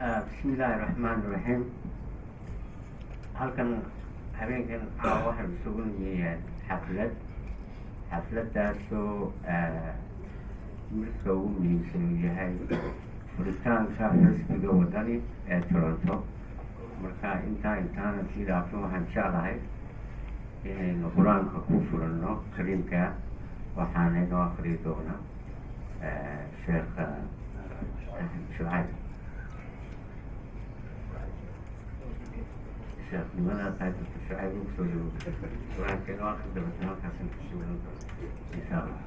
بسم الله الرحمن الرحيم. halkan habeenkan waxaan isugu nimid xafladaasoo midka ugu muhiimsan yahay furitaanka xisbiga wadani ee Toronto. marka intaana sidaasoo waxaan jeclahay inaynu qur-aanka ku furanno kariimka waxaana inoo akhriyi doona sheekh Shucayb. لماذا قاعد تشعر بسوء ولكن آخر دبتنا حسن تشوف إن شاء الله.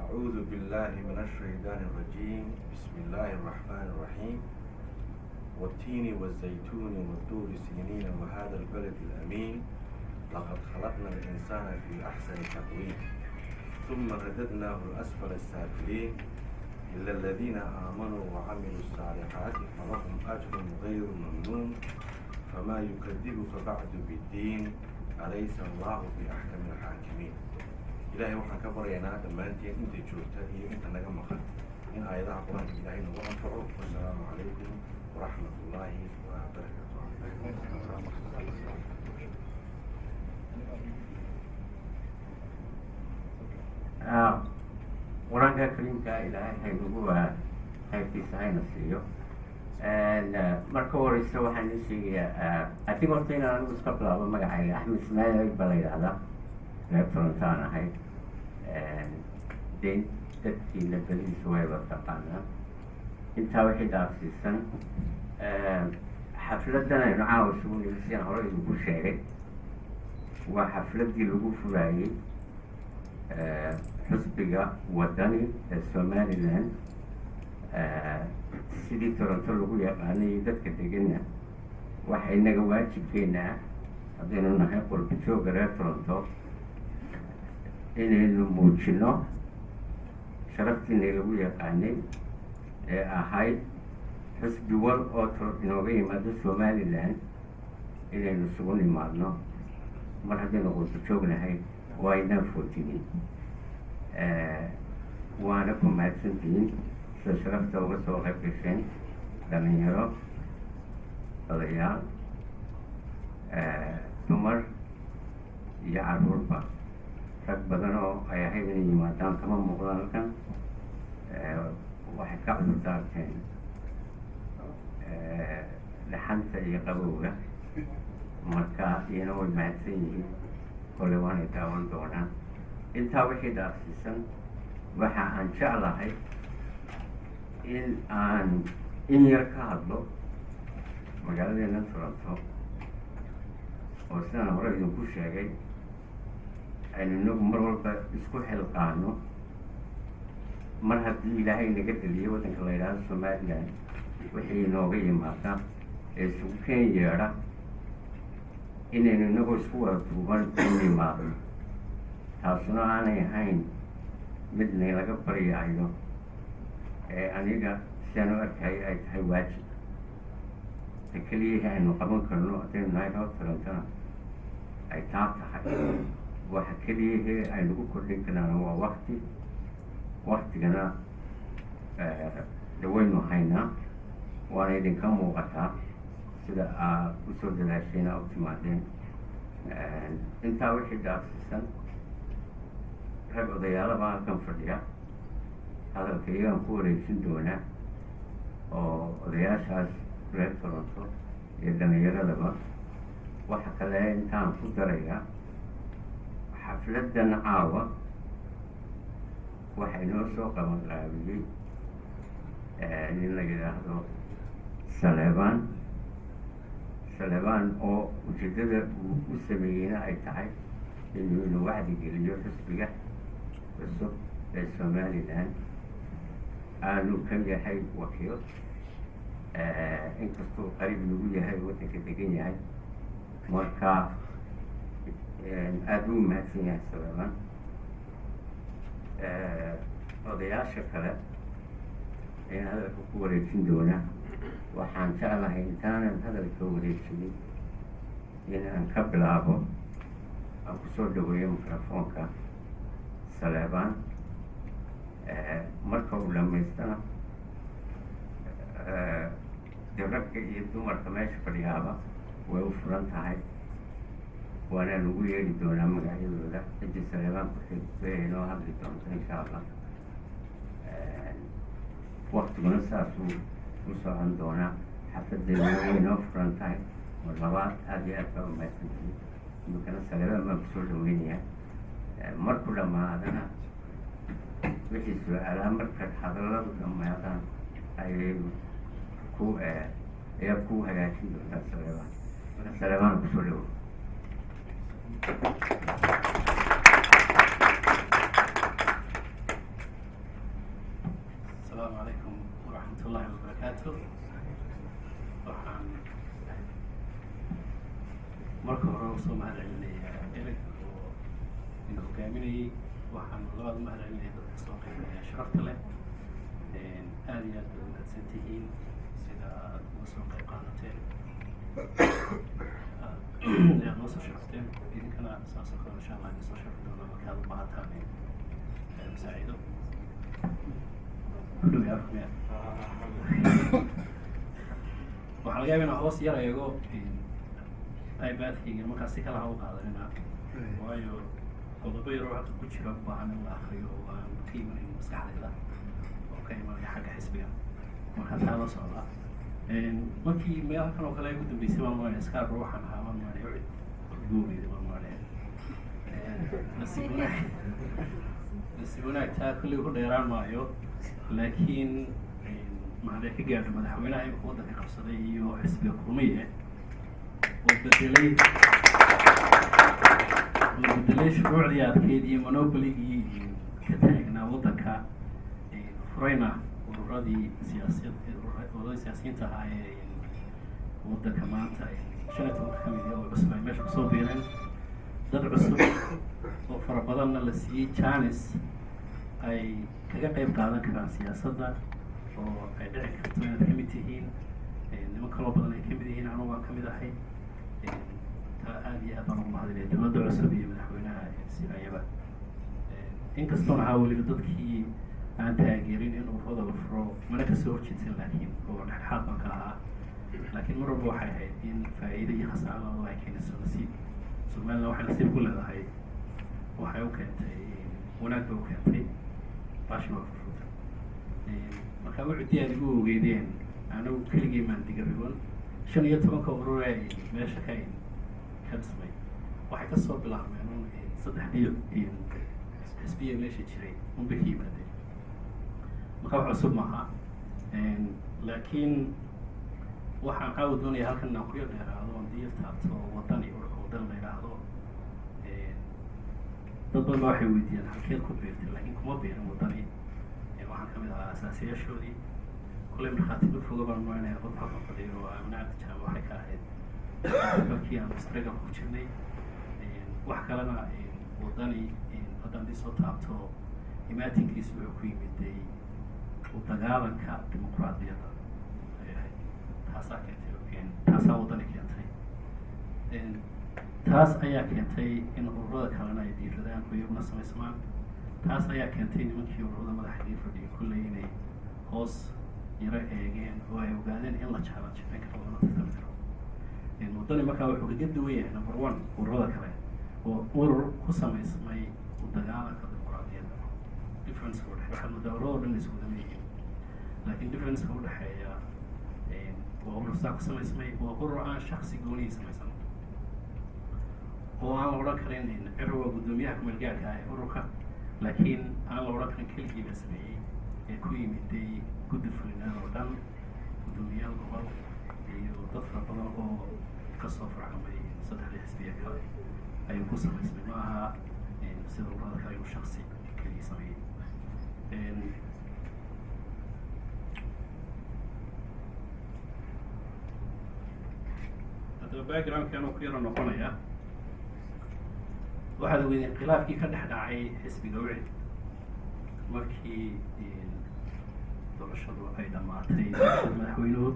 أعوذ بالله من الشيطان الرجيم. بسم الله الرحمن الرحيم. والتين والزيتون والطور سينين وهذا البلد الأمين لقد خلقنا الإنسان في أحسن تقويم ثم رددناه الأسفل السافلين إلا الذين آمنوا وعملوا الصالحات فلهم أجر غير ممنون فما يكذبك بعد بالدين أليس الله بأحكم الحاكمين. إلهي وحن كبر ينا دمانتين انت جوتا هي انت نجم خد إن آياتها قرآن إلهي وأنفعه. والسلام عليكم ورحمة الله وبركاته. qur-aanka kariimka ilaahay haynugu qaybtiisa hayna siiyo. marka horeysa waxaan ii sheegayaa adig horta inaan anigu iska bilaabo magacayga axmed ismaail ba la yidhaahdaa, reer Toronto aan ahay. de dadkiina badidiisa wayba taqaanaa. intaa wixii dhaafsiisan xafladan aynu caawa isugu nimid sidaan hore idinku sheegay waa xafladii lagu furaayey xisbiga wadani ee Somaliland. sidii Toronto lagu yaqaanay dadka degana waxa inaga waajibkeena haddaynu nahay qurba jooga reer Toronto inaynu muujino sharaftiina lagu yaqaanay ee ahayd xisbi wal oo inooga yimaado Somaliland inaynu isugu nimaadno. mar haddaynu qurba joognahay waa inaan footinin. waana ku mahadsantihiin sida sharafta uga soo qayb gasheen dhalinyaro, odayaal, dumar iyo caruurba. rag badan oo ay ahayd inay yimaadaan kama muuqdaan halkan. waxay ka cudur daarteen dhaxanta iyo qabowga. marka iyana way mahadsan yihiin, kole waanay daawan doonaan. intaa wixii dhaafsiisan waxa aan jeclahay in aan in yar ka hadlo magaaladeena Toronto oo sidaan hore idinku sheegay aynu inagu mar walba isku xilqaano. mar haddii ilaahay naga deliyo waddanka la yidhaahdo Somaliland wixii inooga yimaada ee isugu keen yeedha inaynu inagoo isku wada duuban u yimaadno. taasuna aanay ahayn mid nalaga baryaayo ee aniga sidaan u arkay ay tahay waajib. ta keliyahi aynu qaban karno haddaynu nahay reer Torontona ay taa tahay. waxa keliyahi aynagu kordhin karnaana waa waktigana dhawaynu haynaa. waana idinka muuqataa sida aad usoo dadaashayna u timaadeen. intaa wixii dhaafsiisan rag odayaalaba halkan fadhiya hadalka iyagaan ku wareegsan doonaa oo odayaashaas reer Toronto iyo dhalinyaradaba. waxa kale intaan ku darayaa xafladan caawa waxay noo soo qaban qaabiyey nin la yidhaahdo Saleebaan oo ujeedada uu u sameeyeyna ay tahay inuu wacdi geliyo xisbiga cusub ee Somaliland. aanu ka yahay wakiil inkastuu qariib lagu yahay waddanka degan yahay. marka aada u mahadsan yahay Saleebaan. odayaasha kale ayaan hadalka ku wareejin doonaa. waxaan jeclahay intaanan hadalka wareejinin inaan ka bilaabo aan kusoo dhaweeyo microfoonka saleebaan marka uu dhamaystana dee ragga iyo dumarka meesha fadhiyaaba way u furan tahay waana lagu yeeri doonaa magacyadooda ciddii saleebaan ku xigtay inoo hadli doonto insha allah waktiguna saasuu u socon doonaa xafadeeduna way inoo furan tahay mar labaad aada iyo aad baa umahadsantihiin imikana saleebaan baan kusoo dhaweynayaa marku dhammaadana wixii su-aalaa marka hadalladu dhammaadaan ayay ayaa ku hagaajin doontaa saleebaan marka saleebaan kusoo dhawo. السلام عليكم ورحمة الله وبركاته. waxaan marka hore usoo mahadcelinayaa ereg oo ina hogaaminayay waxaan labaad mahadcelinaya dadka soo qeybaya sharafta leh aada iyo aad bay umahadsan tihiin sida aad uga soo qeyb qaadateen aad noo soo sharafteen idinkana saasoo kale insha allah idin soo sharfi doona markaad u baahataan masaacido waxaa laga yaaba inaa hoos yar eego ibadkayga markaas si kala ha u qaadanina waayo qodobo yaroo halka ku jira u baahan in la akriyo oo aan ka imanayn maskaxdayda oo ka imanaya xagga xisbiga markaa taa la socda markii meelakan oo kale ay ugu dambeysay baan maanaya scarbo waxaan ahaa baan maanaya gurigoogeeda baan maanaya nasiib wanaag taa kolley ku dheeraan maayo laakiin maxaadee ka gaadho madaxweynaha imika waddanka qabsaday iyo xisbiga kulmiye oo bedelay shuruucdii adkeyd iyo monoboligii ka taagnaa waddanka furayna ururadii siyaasiyiinta ahaa ee waddanka maanta 15 ka mid oo cusub ay meesha kusoo biireen dad cusub oo fara badanna la siiyey janis ay kaga qayb qaadan karaan siyaasadda oo ay dhici karto inaad kamid tihiin niman kaloo badan ay kamid yihiin anugu waan kamid ahay taa aada iyo aad baan ugu mahadinaya dowladda cusub iyo madaxweynaha sinaayaba inkastoona ahaa weliba dadkii aan taageerin in ururada la furo mana kasoo horjeedsan laakiin oo dhexdhexaad baan ka ahaa laakiin mar walba waxay ahayd in faa'iida iyo khasaaro labadaba ay keenayso nasiib somaliland waxay nasiib ku leedahay waxay u keentay wanaag bay u keentay baashin waa furfurta markaa wuxudii aad igu ogeydeen anigu keligii maan digariwan 15 urur ay meesha ka dhismay waxay kasoo bilaabmeen un 3 xisbiya meesha jiray unbay ka yimaadeen marka wax cusub maaha laakiin waxaan caawa doonaya halkan inaan ku yar dheeraado on diyar taabto wadani ururka wadan la yidhaahdo dad badan baa waxay weydiiyaan halkeed ku beertay laakiin kuma beerin wadani waxaan kamid ahaa asaasiyaashoodii kulley markhaatiba foga baan marinaya qof halkan fadhiyo oo amina cabdijaam waxay ka ahayd markii aan struggle ku jirnay wax kalena wadani haddaan dii soo taabto imaatinkiisu wuxuu ku yimiday u dagaalanka dimuqraadiyadda ay ahayd taasaa keentay taasaa wadani keentay taas ayaa keentay in ururada kalena ay diiradaan oo iyaguna samaysmaan taas ayaa keentay nimankii ururada madaxdii fadhiya kulley inay hoos yaro eegeen oo ay ogaadeen in la jaalanjabin karo lana tartami karo wadani markaa wuxuu kaga duwan yahay number 1 ururada kale oo urur ku samaysmay u dagaalanka dimuqraadiyadda difference u dhexeeya waxaad moodaa ururada dhan isku wada yihiin laakiin difference u dhexeeya waa urur saa ku samaysmay waa urur aan shaksi goonihii samaysan oo aan la odhan karin ciro waa guddoomiyaha kumeelgaarka ah ee ururka laakiin aan la odhan karin keligii baa sameeyey ee ku yimiday guddi fulinaan oo dhan guddoomiyaal gobol iyo dad fara badan oo kasoo farcamay 3 xisbiya kale ayuu ku samaysmay ma aha sida ururada kale inuu shaksi keligii sameeyey haddaba backgroundki anuu ku yaro noqonaya waxaad ogeydeen khilaafkii ka dhex dhacay xisbiga wicid markii doorashadu ay dhammaatay madaxweynuhu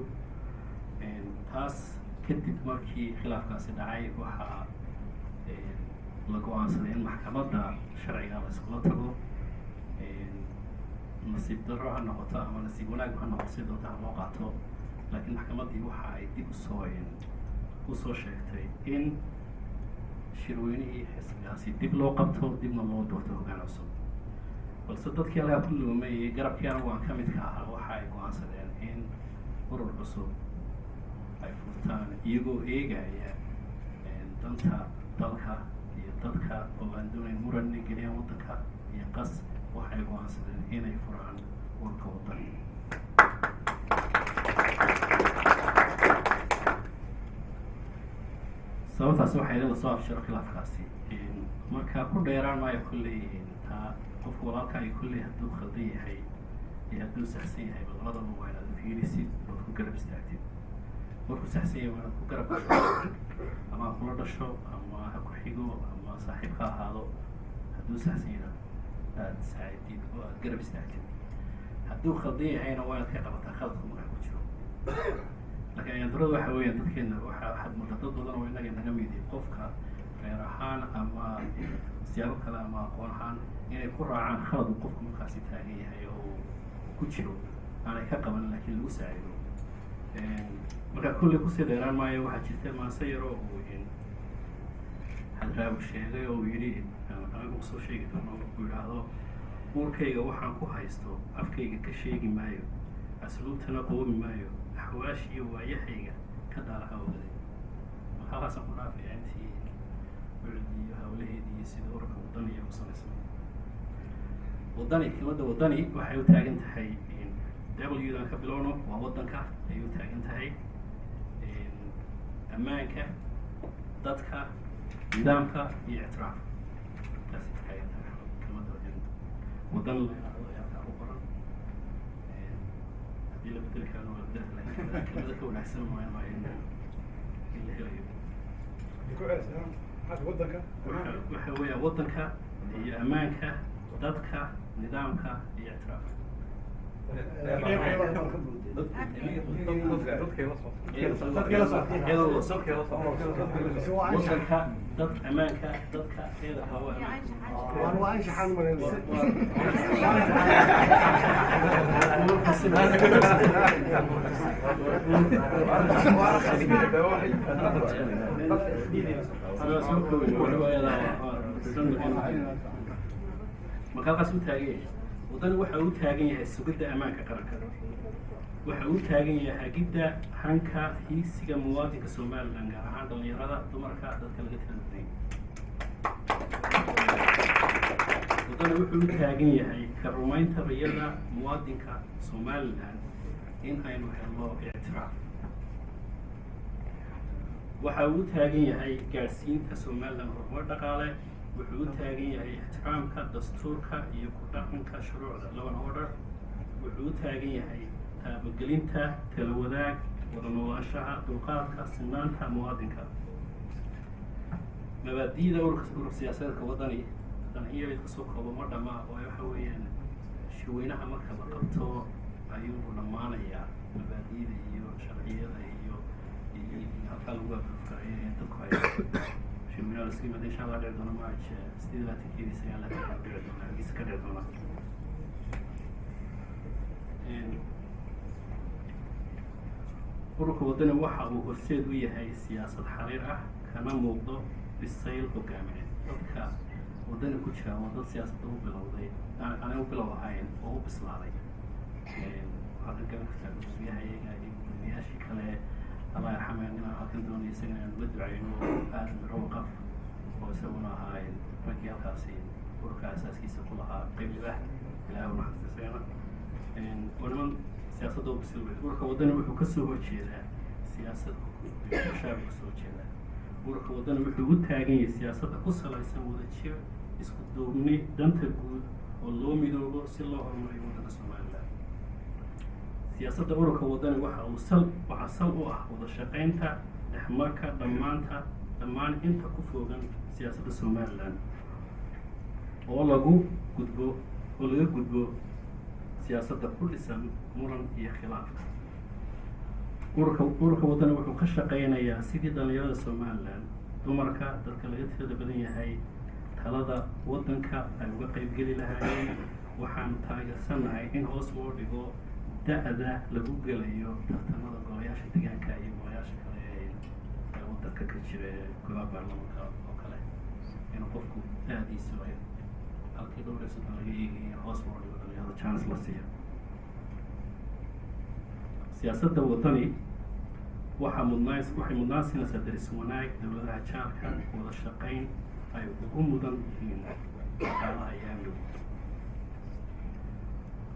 taas kadib markii khilaafkaasi dhacay waxaa la go-aansaday in maxkamadda sharciga la iskula tago. nasiib darro ha noqoto ama nasiib wanaag ha noqoto si doonta ha loo qaato, laakiin maxkamaddii waxa ay dib usoo sheegtay in shirweynihii xisbigaasi dib loo qabto, dibna loo doorto hoggaan cusub. balse dadkii halkaa ku luumayay garabkii anagu aan ka midka ahaa waxa ay go-aansadeen in urur cusub ay furtaan iyagoo eegaya danta dalka iyo dadka oo aan doonayn muran inay geliyaan waddanka iyo qas. waxay go-aansadeen inay furaan ururka waddani. sababtaasi waxay la soo afjaro khilaafkaasi. marka ku dheeraan maayo kolley taa qofka walaalka ay kolley hadduu khaldan yahay iyo hadduu saxsan yahay labadaba waa inaad fiirisid ood ku garab istaagtid. markuu saxsan yahay waa inaad ku garab gasho ama kula dhasho ama ha ku xigo ama saaxiib ka ahaado. hadduu saxsan yahay aad saacidid oo aad garab istaagtid. hadduu khaldan yahayna waa inaad ka qabataa khaladka markaa ku jiro. laakiin ayandurada waxa weeyaan dadkeena waxaad moodaa dad badan oo innaga naga midi qofka reer ahaan ama siyaabo kale ama aqoon ahaan inay ku raacaan khalad uu qofku markaasi taagan yahay oo ku jiro aanay ka qaban laakiin lagu saacido. marka kulley kusii dheeraan maayo waxaa jirta maase yaroo uu hadraawi sheegay oo uu yidhi anagu soo sheegi doono uu yidhaahdo uurkayga waxaan ku haysto afkayga ka sheegi maayo, asluubtana qoomi maayo, axwaash iyo waayahayga ka daalaha ogaday. marka halkaasaan ku dhaafaya intii wicdi iyo hawlaheedii iyo sida ururka waddani iyo u samaysmay. waddani kelmadda waddani waxay u taagan tahay w-dan ka bilowno waa waddanka ayay u taagan tahay. ammaanka, dadka, nidaamka iyo ictiraaf taasi taagan tahay kelmadda waddan la yidhaahdo ayaa halkaa ku qoran. haddii la bedeli karana waa la bedeli kara, laakiin kelmada ka wanaagsan maayo maayo in la helayo. waxa weeyaa waddanka iyo ammaanka, dadka, nidaamka iyo ictiraaf. waddanka, dad, ammaanka, dadka, marka halkaas u taagan yahay waddani waxa uu taagan yahay sugidda ammaanka qaranka. waxa uu taagan yahay hagidda hanka hiisiga muwaadinka Somaliland, gaar ahaan dhalinyarada, dumarka, dadka laga tirada. waddani wuxuu u taagan yahay ka rumaynta riyada muwaadinka Somaliland in aynu helno ictiraaf. waxa uu taagan yahay gaadhsiinta Somaliland horumar dhaqaale. wuxuu u taagan yahay ixtiraamka dastuurka iyo ku dhaqanka shuruucda law and order. wuxuu u taagan yahay taabagelinta tala wadaag, wada noolaanshaha, dulqaadka, sinaanta muwaadinka. mabaadi'da urur siyaasadeedka waddani dan iyo idka soo koobo ma dhammaa oo waxa weeyaan shirweynaha marka la qabto ayuu dhammaanayaa mabaadi'da iyo sharciyada iyo halkaa lagu afafkarayo in dadku ay shirweynaha laska yimaada insha allah dhici doona march 28 dhici doona hargeysa ka dhici doona. ururka waddani waxa uu horseed u yahay siyaasad xariir ah kana muuqdo bisayl hogaamineed. dadka waddani ku jira waa dad siyaasadda u bilowday aanay u bilow ahayn oo u bislaaday. waxaad garan kartaa gudoomiyahayaga iyo gudoomiyaashii kale allah yarxameen inaan halkan doonayo isagana aan uga ducayno aadan rawqaf oo isaguna ahaa raggii halkaasi ururka asaaskiisa ku lahaa qayb libaax ilaahay u naxariisto isagana. waa niman siyaasadda u bisil wey. ururka waddani wuxuu kasoo horjeedaa siyaasad shacabka kasoo horjeedaa. ururka waddani wuxuu u taagan yahay siyaasadda ku salaysan wadajir, isku duubni, danta guud oo loo midoobo si loo horumariyo waddanka Somaliland. siyaasadda ururka waddani waxaa sal u ah wada shaqaynta, dhexmarka, dhammaan inta ku fogan siyaasadda Somaliland oo laga gudbo siyaasadda ku dhisan muran iyo khilaaf. ururka waddani wuxuu ka shaqaynayaa sidii dhalinyarada Somaliland dumarka dadka laga tirada badan yahay talada waddanka ay uga qaybgeli lahaayeen. waxaan taageersanahay in hoos loo dhigo da-da lagu gelayo tartamada golayaasha deegaanka iyo golayaasha kale ee waddanka ka jira golaha baarlamaanka oo kale, inuu qofku da-diisu ay halkii dhowr iyo soddon laga eegayo hoos loo dhigo dhalinyarada chance la siiyo. siyaasadda waddani waxay mudnaan siinaysaa daris wanaag, dowladaha jaarka, wada shaqayn ay ugu mudan yihiin dhaqaalaha iyo amniga.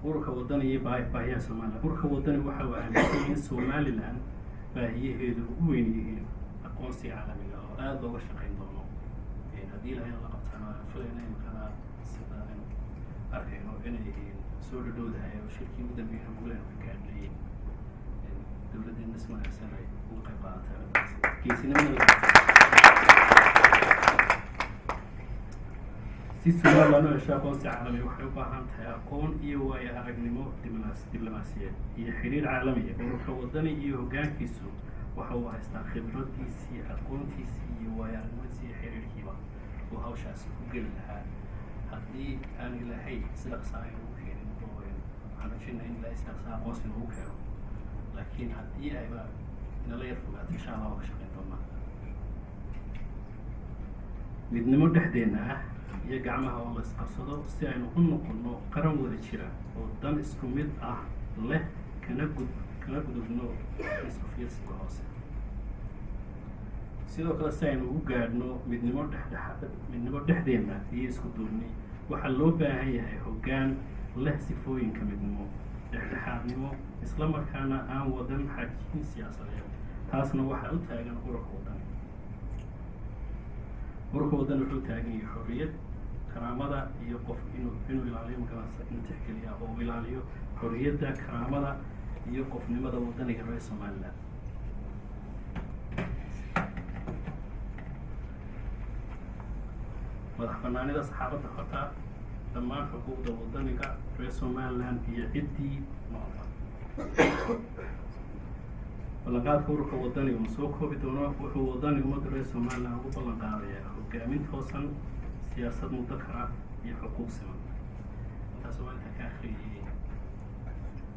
ururka waddani iyo baahiyaha Somaliland. ururka waddani waxa uu aaminsan in Somaliland baahiyaheedu ugu weyn yihiin aqoonsiga caalamiga oo aada looga shaqayn doono. haddii ilahay la qabtana filayna imikana sida aynu arkayno inay soo dhadhowdahay oo shirkii ugu dambeeyay Puntland ka gaadhay dowladdeena si wanaagsan ay uga qayb qaadataa geesinimada. si Somaliland u hesho aqoonsi caalami waxay u baahan tahay aqoon iyo waayo aragnimo diblomaasiyeed iyo xiriir caalami ah. ururka waddani iyo hoggaankiisu waxa uu haystaa khibradiisii, aqoontiisii iyo waayo aragnimadiisii iyo xiriirkiiba uu hawshaasi ku geli lahaa. haddii aan ilaahay si dhaqsa aynu ugu keenin oo waxaan rajaynayaa in ilaahay si dhaqsa aqoonsi noogu keeno, laakiin haddii ayba inala yar fogaato insha allah waa ka shaqayn doonaa. midnimo dhexdeena ah iyo gacmaha oo la isqabsado si aynu u noqono qaran wada jira oo dan isku mid ah leh, kana gudubno isku fiirsiga hoose. sidoo kale si aynu ugu gaadhno midnimo dhexdeena iyo isku duubni waxaa loo baahan yahay hoggaan leh sifooyinka midnimo, dhexdhexaadnimo, isla markaana aan wadan xajiin siyaasadeed. taasna waxaa u taagan ururka waddani. ururka waddani wuxuu taagan yahay xorriyad, karaamada iyo qof inuu ilaaliyo magaranaysa, inuu tixgeliya oo ilaaliyo xorriyadda, karaamada iyo qofnimada waddaniga reer Somaliland. madax banaanida saxaafadda xorta, dhammaan xuquuqda waddaniga reer Somaliland iyo ciddii noolba. ballanqaadka ururka waddani uu soo koobi doono wuxuu waddani ummadda reer Somaliland ugu ballan qaadayaa hoggaamin toosan, siyaasad mudakara iyo xuquuq siman. intaas waa inta ka akhriyay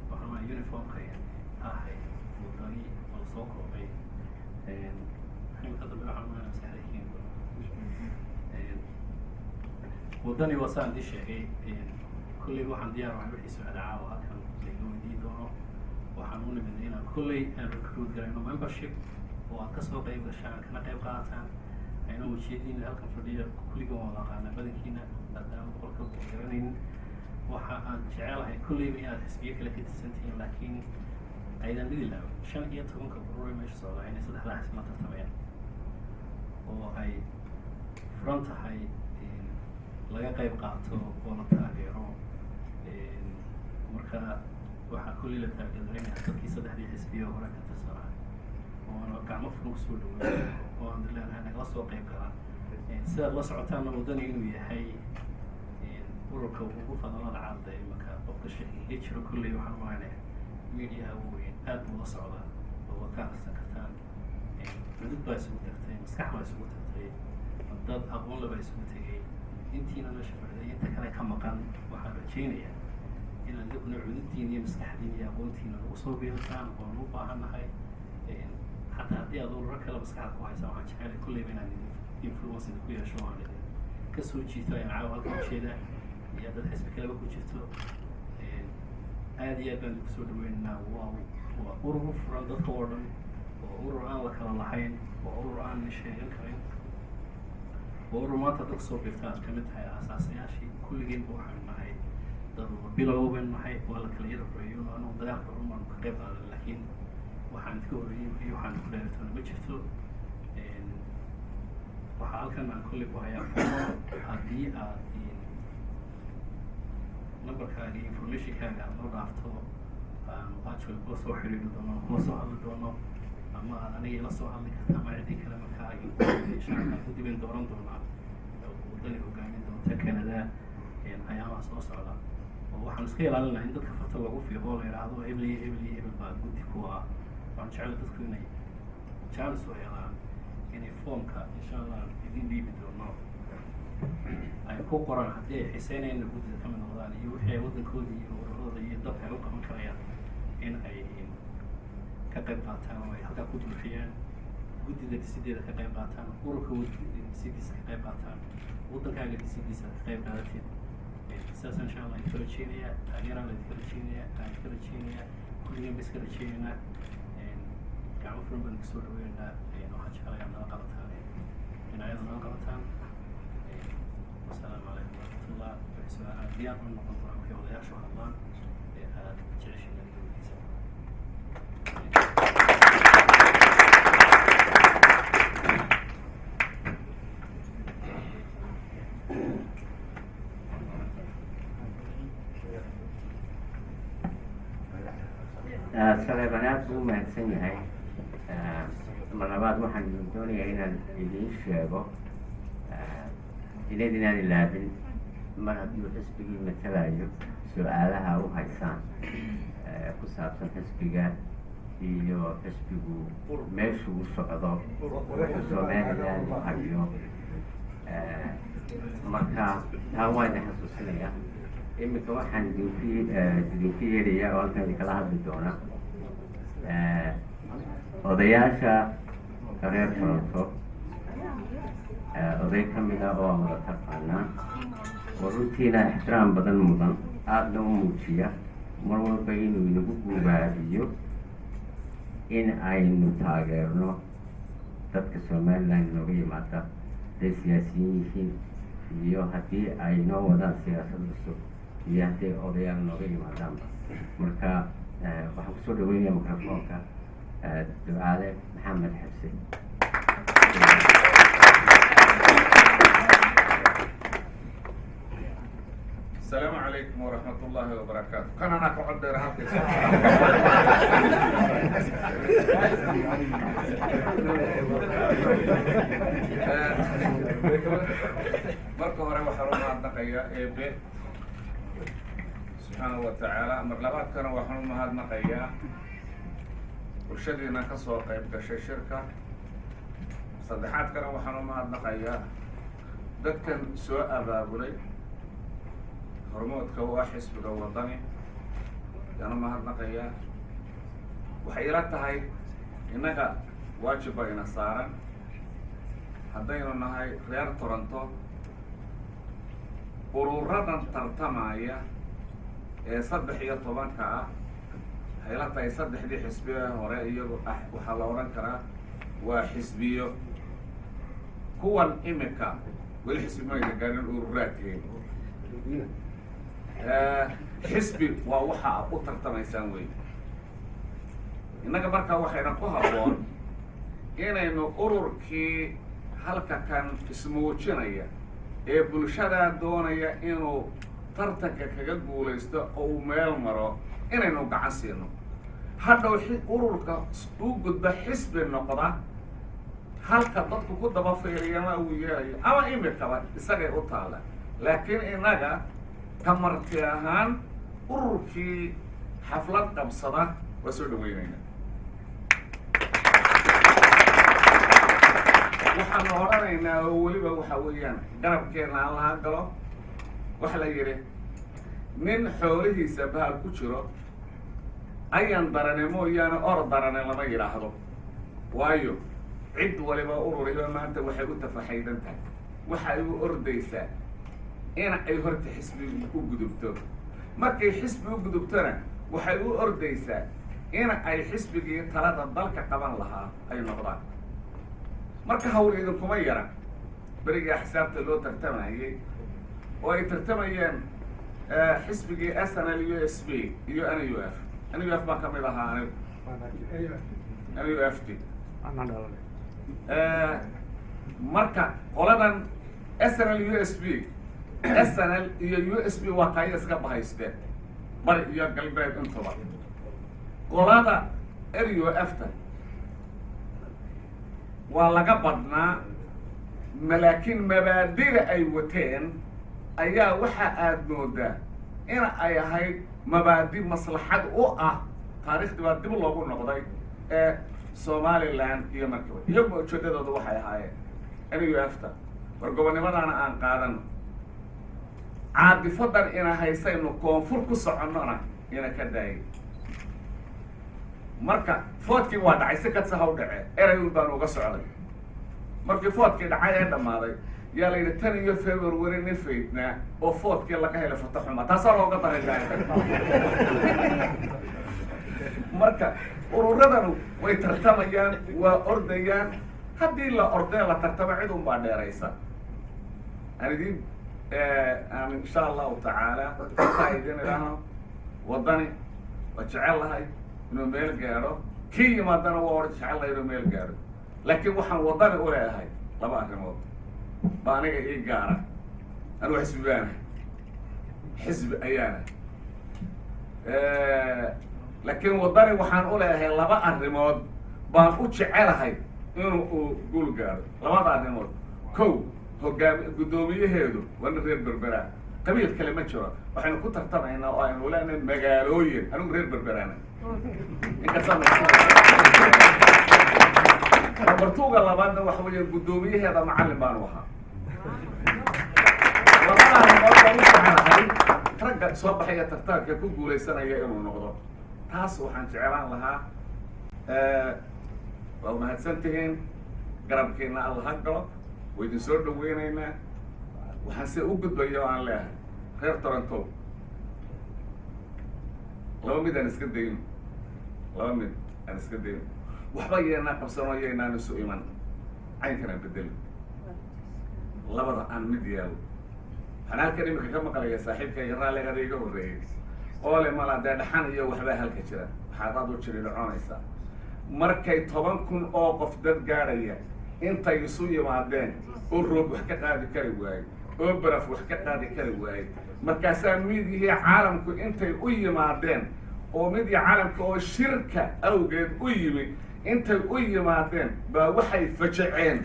waxaa uniformka ahay waddani oo soo koobay xilka dambe waxaan u masaxayeen waddani waa saan idin sheegay. kulley waxaan diyaar ahay wixii su'aal caawa halkan laga weydiin doono. waxaan u nimid inaan kulley aan recruit garayno membership oo aad kasoo qayb gashaan kana qayb qaadataan. ayna ujeedin halkan fadhiya kulliga waa aqaana badankiina maadaama qolka ku garanaynin. waxa aan jecelahay kulleyba inaad xisbiyo kale ka tirsantihiin, laakiin aydan dhidi lahayn 15 urur meesha socda inay saddexdaa xisbi la tartamayaan oo ay furan tahay laga qayb qaato oo la taageero. marka waxaa kulley la taageerinaya dadkii saddexdii xisbiyo hore ka tirsanaa oo gacmo furan kusoo dhaweeyo oo aan leenahay nagala soo qayb galaan. sidaad la socotaana waddani inuu yahay ururka ugu fadalada caada marka qofka shakiga jiro kulley waxaan u malaynayaa mediaha weyn aad buu la socdaa oo waad ka akhrisan kartaan. cudud baa isugu tagtay, maskax baa isugu tagtay, dad aqoon laba isugu tegay. intiina meesha fadhiday inta kale ka maqan waxaan rajaynayaa inaad idikuna cududdiin iyo maskaxdiin iyo aqoontiina ugu soo biirtaan oon u baahannahay. xataa haddii aad ururo kale maskaxda ku haysaan waxaan jecelay kulleyba inaan influence ku yeesho aan idin ka soo jiito ayaan caawa halka ujeeda iyo dad xisbi kaleba ku jirto. aad iyo aad baan idinku soo dhaweynaynaa. waa urur u furan dadka oo dhan, waa urur aan la kala lahayn, waa urur aan sheegan karin, waa urur maanta dadka soo biirta aad kamid tahay asaasayaashii. kulligeenba waxaan nahay dad bilow baynu nahay, waa la kala yar horeeyo anugu dagaalka horumaanu ka qayb qaadan, laakiin waxaan idka horeeyey iyo waxaan ku dheeratona ma jirto. waxaa halkan aan kulley ku hayaa furmo haddii aad numberkaaga iyo informationkaaga aad noo dhaafto actually kula soo xiriiri doono, kula soo hadli doono, ama aad aniga ila soo hadli karta ama ciddii kale markaa shacabka ku dibin dooran doonaa waddani hogaamin doonta Canada ayaamaha soo socda. oo waxaan iska ilaalinahay in dadka farta lagu fiiqo oo la yidhaahdo hebel iyo hebel iyo hebel baa guddi ku ah. waxaan jeclay dadku inay chance u helaan inay foomka insha allah idin dhiibi doono ay ku qoran haddii ay xiseynayna guddida ka mid noqdaan iyo wixii ay waddankoodii iyo ururada iyo dadka ay u qaban karayaan in ay ka qayb qaataan oo ay halkaa ku buuxiyaan guddida dhisideeda ka qayb qaataan ururka dhisidiisa ka qayb qaataan waddankaaga dhisidiisa ka qayb qaadateed sidaas insha allah idinka rajeynayaa taageeraan la idinka rajeynayaa aan idinka rajeynayaa kulligeen ba iska rajeynaynaa gacmo furan baan idinka soo dhaweynaynaa waxaan jeclayaa nala qabataan dhinacyada nala qabataan wasalaamu calaykum waraxmatullah su-aalaha diyaar u noqon doonaa markay odayaashu hadlaan aad jeceshiin adduunkiisa saleebanaad buu mahadsan yahay mar labaad waxaan doonayaa inaan idiin sheego inaydinaan ilaabin mar haddii uu xisbigii matalayo su-aalaha u haysaan ku saabsan xisbiga iyo xisbigu meeshuu u socdo somaliland u hayo marka taa waa idin xasuusinayaa iminka waxaan idinku yeedhayaa oo halkan idinkala hadli doona odayaasha reer toronto oday ka mid ah oo aan wada taqaanaa oo runtiina ixtiraam badan mudan aadna u muujiya mar walba inuu inagu guubaabiyo in aynu taageerno dadka somaliland inooga yimaada hadday siyaasiyiin yihiin iyo haddii ay noo wadaan siyaasad cusub iyo hadday odayaal nooga yimaadaanba marka waxaan kusoo dhaweynaya microfoonka ducaale maxamed xabse. السلام عليكم ورحمة الله وبركاته. كان أنا قعد رهاب مركو هري وحرم النقية إب سبحانه وتعالى مرلبات كانوا وحرم هذا النقية ورشدينا كسوة قيب كشي شركة صدحات كانوا وحرم هذا النقية دكن سوء أبابولي hormoodka waa xisbiga wadani yaana mahadnaqayaa waxay ila tahay innaga waajib bayna saaran haddaynu nahay reer toronto ururadan tartamaya ee 13 ah waxay ila tahay 3 xisbiya hore iyagu waxaa la oran karaa waa xisbiyo kuwan imika weli xisbi ma gaarin ururaadkeen xisbi waa waxa u tartamaysaan wey innaga markaa waxayna ku habboon inaynu ururkii halka kan ismuujinaya ee bulshadaa doonaya inuu tartanka kaga guulaysto oo uu meel maro inaynu gacan siino hadhow ururka u gudba xisbi noqda halka dadku ku daba fiiriyana uu yeelayo ama imikaba isagay u taalla laakiin innaga kamarti ahaan ururkii xaflad qabsada waa soo dhaweynayna waxaanu odhanaynaa oo weliba waxa weeyaan garabkeena aan lahaan galo waxa la yidhi nin xoolihiisa bahal ku jiro ayan darane mooyaane or darane lama yidhaahdo waayo cid waliba ururiba maanta waxay u tafaxaydan tahay waxay u ordaysaa in ay horta xisbiga u gudubto markay xisbi u gudubtona waxay u ordaysaa in ay xisbigii talada dalka qaban lahaa ay noqdaan marka hawl idinkuma yara berigaa xisaabta loo tartamayay oo ay tartamayeen xisbigii SNL USP iyo NUF NUF baa ka mid ahaa anigu NUFT marka qoladan SNL USP SNL iyo USB waa kaya iska bahaysteen bari iyo galbeed intuba qolada RUF-ta waa laga badnaa laakiin mabaadida ay wateen ayaa waxa aad moodaa in ay ahayd mabaadi maslaxad u ah taariikhda baa dib loogu noqday somaliland iyo markaba iyagu ujeedadooda waxay ahaayeen NUF-ta war gobonimadaana aan qaadano caadifadan ina haysaynu koonfur ku soconnona ina ka daayay marka foodkii waa dhacay si kadsa ha u dhacee erayun baan uga socday markii foodkii dhacay ee dhammaaday yaa la yidhi 10 iyo February nin faydnaa oo foodkii laga helay fataxuma taasaa looga dareeyaa marka ururadanu way tartamayaan waa ordayaan haddii la ordee la tartamo cid un baa dheeraysa aan idin aan insha allahu tacaala waxaa idin idhaahno waddani waa jecel lahay inuu meel gaadho kii yimaadana waa or jecel lahay inuu meel gaadho laakiin waxaan waddani u leeyahay laba arrimood baa aniga ii gaara anigu xisbi baanahay xisbi ayaana laakiin waddani waxaan u leeyahay laba arrimood baan u jecelahay inuu uu guul gaadho labada arrimood kow guddoomiyaheedu waa nin reer berbera qabiil kale ma jiro waxaynu ku tartamaynaa oo aynu leenahay magaalooyin anigu reer berberaana bartuuga labaadna waxa weeye guddoomiyaheeda macallin baanu ahaa labada arrimood baan u jecelahay ragga soo baxaya tartaanka ku guulaysanaya inuu noqdo taas waxaan jeclaan lahaa waa mahadsan tihiin garabkiina alla ha galo way idin soo dhaweynaynaa waxaan se u gudbaya oo aan leeyahay reer Toronto laba mid aan iska dayno waxba yeena qabsano yeynaan isu iman caynkana bedel labada aan mid yaalo waxaan halkan imika ka maqlaya saaxiibka iyo raalliga iga horreeyay oo le mala dee dhaxan iyo waxbaa halka jira waxaad aad u jiri dhaconaysaa markay 10,000 oo qof dad gaadhaya intay isu yimaadeen oo roob wax ka qaadi kari waayey oo baraf wax ka qaadi kari waayey markaasaa midihii caalamku intay u yimaadeen oo midii caalamka oo shirka awgeed u yimi intay u yimaadeen baa waxay fajaceen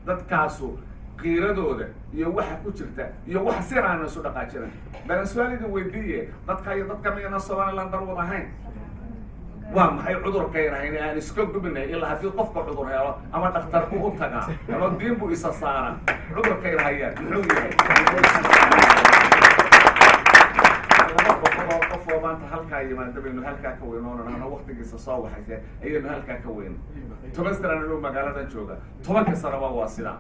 dadkaasu qiiradooda iyo waxa ku jirta iyo wax siraana isu dhaqaajiran baan su'aalidin weydiiye dadka iyo dadka miyana Somaliland darwad ahayn waa maxay cudurkaynahayn aan iska gubinay ilaa haddii qofka cudur helo ama dhakhtarku u tagaa ama diin buu isa saara cudurkaynahayaan muxuu yahay qof oo maanta halkaa yimaada baynu halkaa ka weynoonana waqtigiisa soo waxayse ayaynu halkaa ka weyno 10 sano inuu magaaladan jooga 10 sanaba waa sidaa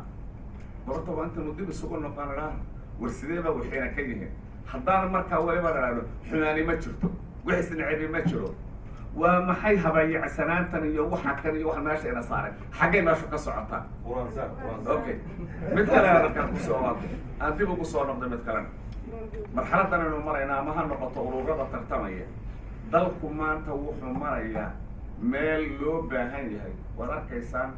horta waa inta muddo isugu noqon lahaa war sideeba waxayna ka yihiin haddaan markaa waliba raado xumaani ma jirto wixii sinacibi ma jiro waa maxay habayacsanaantan iyo waxa kan iyo wax meesha ina saaray xaggay meesha ka socotaa okay mid kale aan ku soo waado aan dib ugu soo noqdo mid kale marxaladan inuu maraynaa ama ha noqoto ururada tartamaya dalku maanta wuxuu marayaa meel loo baahan yahay waad arkaysaan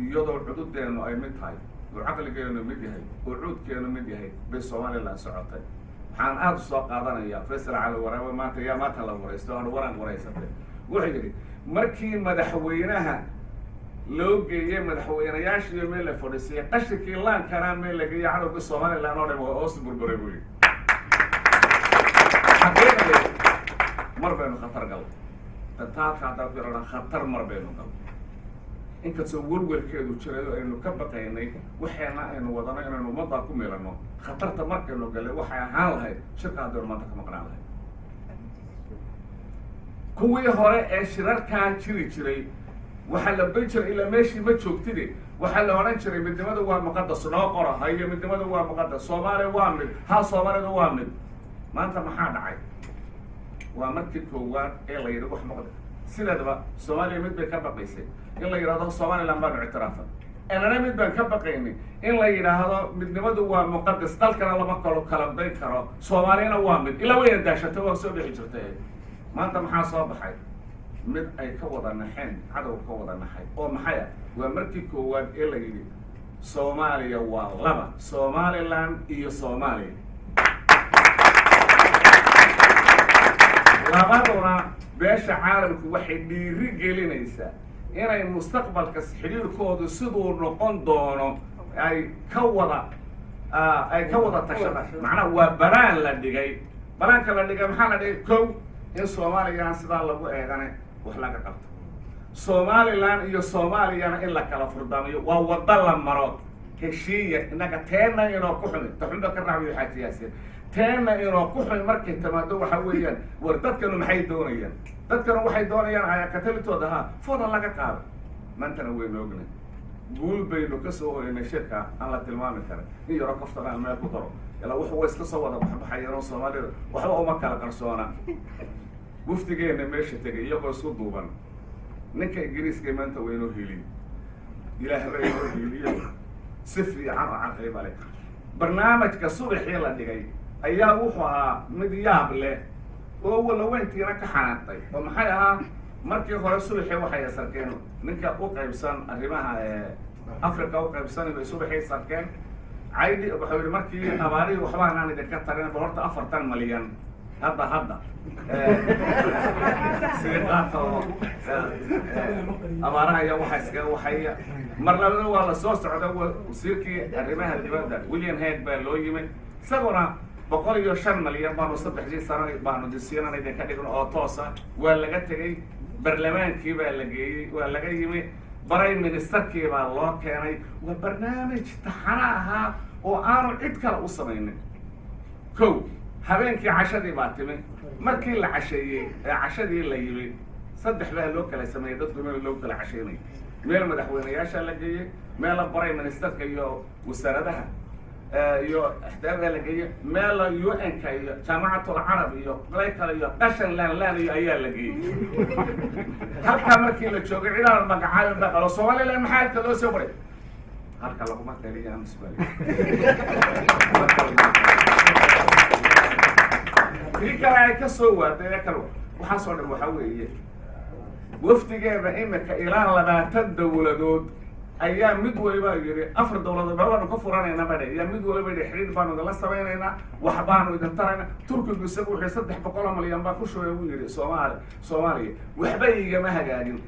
iyadoo cududeenu ay mid tahay oo caqligeenu mid yahay oo cuudkeenu mid yahay bay Somaliland socotay waxaan aad u soo qaadanayaa Faisal Cali Waraabe maanta yaa maanta la waraysto aan waraan waraysatay wuxuu yidhi markii madaxweynaha loo geeyay madaxweynayaasha iyo meel la fadhiisay qashikii laankana meel la geeyay cadawga Somaliland oo dhan oo hoos burburay buu yidhi mar baynu khatar gal taataadka hadda firana khatar mar baynu gal inkastoo welwelkeedu jiray oo aynu ka baqaynay waxaana aynu wadano inaynu ummadda ku meelano khatarta markaynu galay waxay ahaan lahayd shirka haddaynu maanta ka maqnaan lahayd kuwii hore ee shirarkaa jiri jiray waxaa la ban jiray ilaa meeshii ma joogtide waxaa la odhan jiray midnimadu waa muqadas noo qora hayo midnimadu waa muqadas Soomaaliya waa mid ha Soomaalida waa mid maanta maxaa dhacay waa markii koowaad ee la yidhi wax maqda sidaadaba Soomaaliya mid bay ka baqaysay in la yidhaahdo Somaliland baan ictiraafan anana mid baan ka baqaynay in la yidhaahdo midnimadu waa muqadas dalkana lama kala bayn karo Soomaaliyana waa mid ilaa way daashatay waa soo bixi jirtay maanta maxaa soo baxay mid ay ka wada naxeen cadow ka wada naxay oo maxay waa markii koowaad ee la yidhi Soomaaliya waa laba Somaliland iyo Soomaaliya labaduna beesha caalamku waxay dhiiri gelinaysaa inay mustaqbalka xiriirkoodu siduu noqon doono ay ka wada tashadaan macnaha waa baraan la dhigay baraanka la dhigay maxaa la dhigay kow in Soomaaliya sidaa lagu eegane wax laga qabto somaliland iyo soomaaliyana in la kala furdaamiyo waa wadda la maro heshiiya innaga teenna inoo ku xumi taxunda ka raabiyo xaaji yaasiin teenna inoo ku xumi markay timaado waxa weeyaan war dadkanu maxay doonayaan dadkanu waxay doonayaan ayakatalitooda ahaa foodan laga qaado maantana waynu ognay guul baynu ka soo horeynay shirka aan la tilmaami karin in yaro kaftana aan meel ku daro ilaa wuxuu wa iska soo wada baxbaxayeenoo soomaalida waxba uma kala qarsoona wafdigeenna meesha tegay iyagoo isku duuban ninka ingiriiska maanta waynoo heliy ilaah baa inoo heliyo si fiican oo caqiiba leh barnaamijka subaxii la dhigay ayaa wuxuu ahaa mid yaab leh oo walaweyntiina ka xanaantay oo maxay ahaa markii hore subaxii waxay sarkeen ninka u qaybsan arrimaha africa u qaybsan bay subaxii sarkeen caydi wuxuu yidhi markii abaarihii waxba anaan idinka tarin bal horta 40 malyan hadda sidaata oo abaaraha iyo waxa iskaga waxaya mar labada waa la soo socda wasiirkii arrimaha dibadda William Hague baa loo yimid isaguna 105 malyan baanu 3 sano baanu disiinana idinka dhigno oo toosa waa laga tegay barlamaankii baa la geeyey waa laga yimi prime ministerkii baa loo keenay waa barnaamij taxana ahaa oo aanu cid kale u samaynin kow habeenkii cashadii baa timi markii la casheeyey ee cashadii la yimi 3 baa loo kala sameeyay dadku meel loo kala casheynay meel madaxweynayaasha la geeyey meel prime ministerka iyo wasaaradaha iyo احتاجها لقيه مالا UN كاي جامعة العرب iyo قليل iyo قشن لان iyo ayaa lagay halka markii la joogay ciidan magacayo dhaqalo Soomaaliland maxaa loo soo baray halka lagu ma taliya Soomaali kala ay ka soo waaday kala waxa soo dhan waxa weeye waftigeeda imika ilaa 20 dawladood ayaa mid waliba yiri 4 dawladood baanu ka furanayna bade ayaa mid waliba xiriir baanu la sameeynayna wax baanu idin tarayna Turkigu isagu wuxuu 300 malyan baa ku shooyay uu yiri Soomaaliya waxba igama hagaagin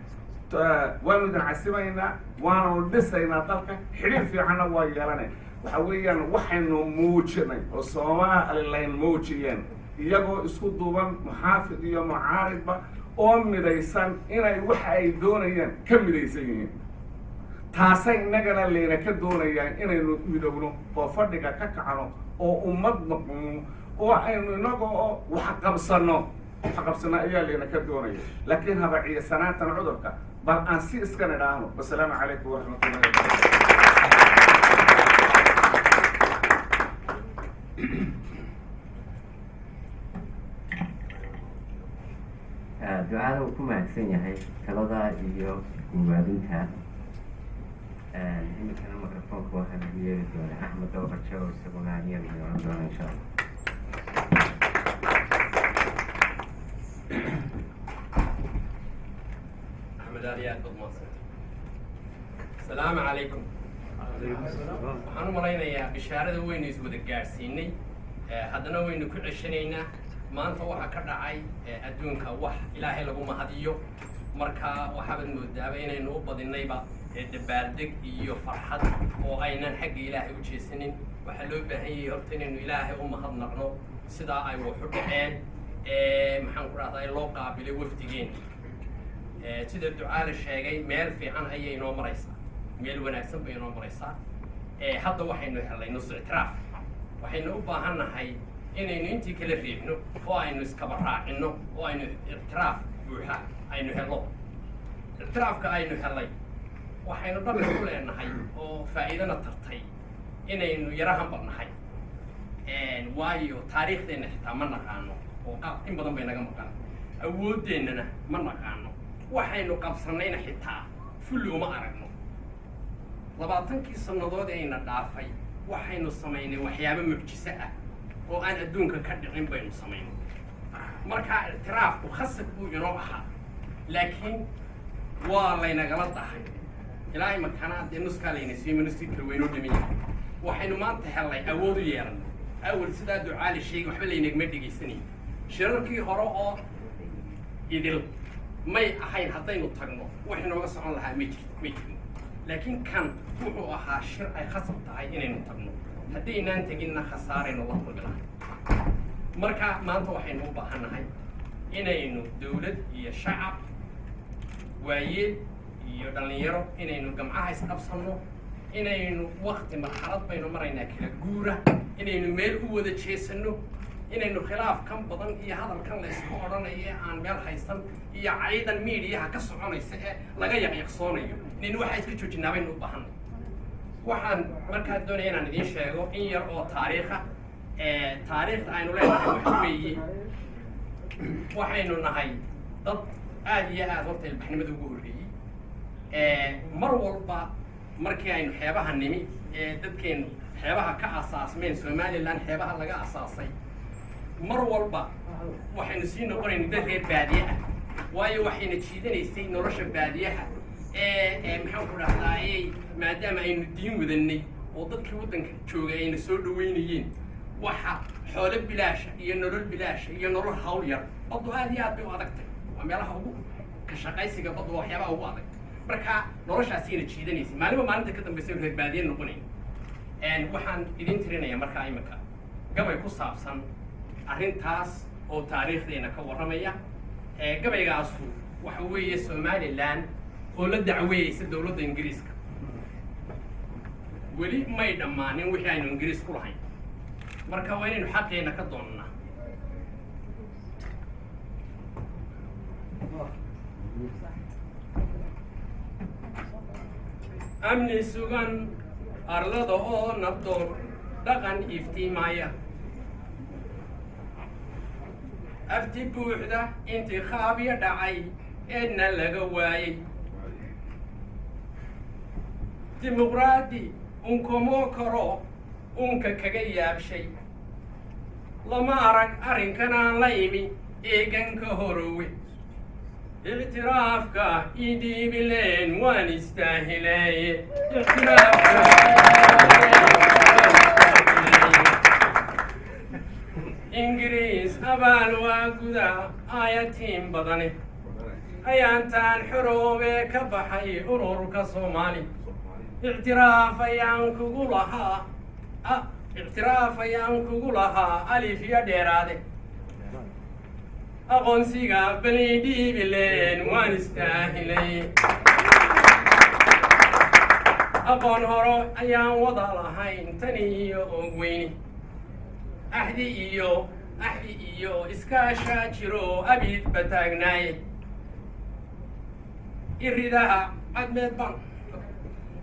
waanu idin casimayna waanu dhisayna dalka xiriir fiican waa yeelanay waxa weeyaan waxaynu muujinay oo Soomaaliland muujiyeen iyagoo isku duuban muxaafid iyo mucaaridba oo midaysan inay waxa ay doonayaan ka midaysan yihiin taasay nagana leena ka doonayaan inaynu midowno oo fadhiga ka kacano oo ummad noqono oo aynu inagoo wax qabsano ayaa leena ka doonaya laakiin haba ciisanaatan cudurka bal aan si iska nidhaahno wassalaamu calaykum waraxmatullaahi ducada uu ku mahadsan yahay talada iyo guubaabinta imikana mikrofoonka waxaa lagu yeeri doonaa Axmed Dawqajo oo isaguna iyada yeelan doona insha Allah أحمد عليات بالمصر السلام عليكم waxaan u malaynayaa bishaarada weynu iswada gaarsiinay haddana waynu ku ceshanaynaa maanta waxa ka dhacay adduunka wax ilaahay lagu mahadiyo marka waxaad moodaaba inaynu u badinayba dabaaldeg iyo farxad oo aynan xagga ilaahay u jeesanin waxaa loo baahan yahay horta inaynu ilaahay u mahadnaqno sidaa ay wax u dhaceen maxaan ku dhahdaa loo qaabilay wafdigeen sida ducaale sheegay meel fiican ayay inoo maraysaa meel wanaagsan bay inoo maraysaa hadda waxaynu helay nus ictiraaf waxaynu u baahannahay inaynu intii kala riixno oo aynu iskaba raacino oo aynu ictiraaf buuxa aynu helo ictiraafka aynu helay waxaynu dhanka ku leenahay oo faa'iidana tartay inaynu yarahan badnahay waayo taariikhdeenna xitaa ma naqaano oo in badan bay naga maqan awoodeennana ma naqaano waxaynu qabsannayna xitaa fulli uma aragno 20 sannadood ayna dhaafay waxaynu samaynay waxyaabo mucjiso ah oo aan adduunka ka dhicin baynu samaynay marka ictiraafku khasab buu inoo ahaa laakiin waa laynagala dahay ilaahay makana dee nuskaa layna siiyey nuskii kale waynoo dhimin waxaynu maanta helnay awood u yeelan awal sidaa ducaali sheegay waxba laynagama dhegaysanay shirarkii hore oo idil may ahayn haddaynu tagno wax inooga socon lahaa ma jirto laakiin kan wuxuu ahaa shir ay khasab tahay inaynu tagno haddaynaan teginna khasaaraynu la kulmi lahay marka maanta waxaynu u baahannahay inaynu dawlad iyo shacab waayeel iyo dhalinyaro inaynu gamcaha isqabsanno inaynu wakti marxalad baynu maraynaa kala guura inaynu meel u wada jeesanno inaynu khilaaf kan badan iyo hadalkan la isku odhanayo ee aan meel haysan iyo caydan miidiyaha ka soconaysa ee laga yaqyaqsoonayo inaynu waxaa iska joojinaa baynu u baahanay waxaan markaa doonaya inaan idiin sheego in yar oo taariikha taariikhda aynu leenahay waxa weeye waxaynu nahay dad aad iyo aad horta ilbaxnimada ugu horreeyey mar walba markii aynu xeebaha nimi dadkeenu xeebaha ka asaasmeen somaliland xeebaha laga asaasay mar walba waxaynu sii noqonayna dad reer baadiye ah waayo waxayna jiidanaysay nolosha baadiyaha maxaan ku dhahdaayey maadaama aynu diin wadanay oo dadkii waddanka joogay ayna soo dhaweynayeen waxa xoolo bilaasha iyo nolol bilaasha iyo nolol hawl yar baddu aad iyo aad bay u adagtay waa meelaha ugu ka shaqaysiga baddu waa waxyaabaha ugu adag marka noloshaasayna jiidanaysay maalinba maalinta ka dambaysa reer baadiye noqonayn waxaan idin tirinayaa markaa imika gabay ku saabsan arrintaas oo taariikhdeena ka warramaya gabaygaasu waxa weeye somaliland oo la dacweeyeysa dowladda ingiriiska weli may dhammaanin wixii aynu ingiriis ku lahayn marka waa inaynu xaqeena ka doonnaa amni sugan arlada oo nabdoon dhaqan iftiimaya afti buuxda intikhaabya dhacay eedna laga waayey dimuqraadi unkomoo karo unka kaga yaabshay lama arag arrinkan aan la imi eegan ka horowe ictiraafka ii dhiibileen waan istaahileeye ingiriis abaal waa guda aayatiin badane ayaantaan xoroobee ka baxay ururka soomaali ictiraaf ayaan kugu lahaa alif iyo dheeraade aqoonsiga bani dhiibileen waan istaahilay aqoon horo ayaan wada lahayn tan iyo ogweyni axdi iyo iskaashaa jiro abidba taagnaaye iridaha cadmeed baan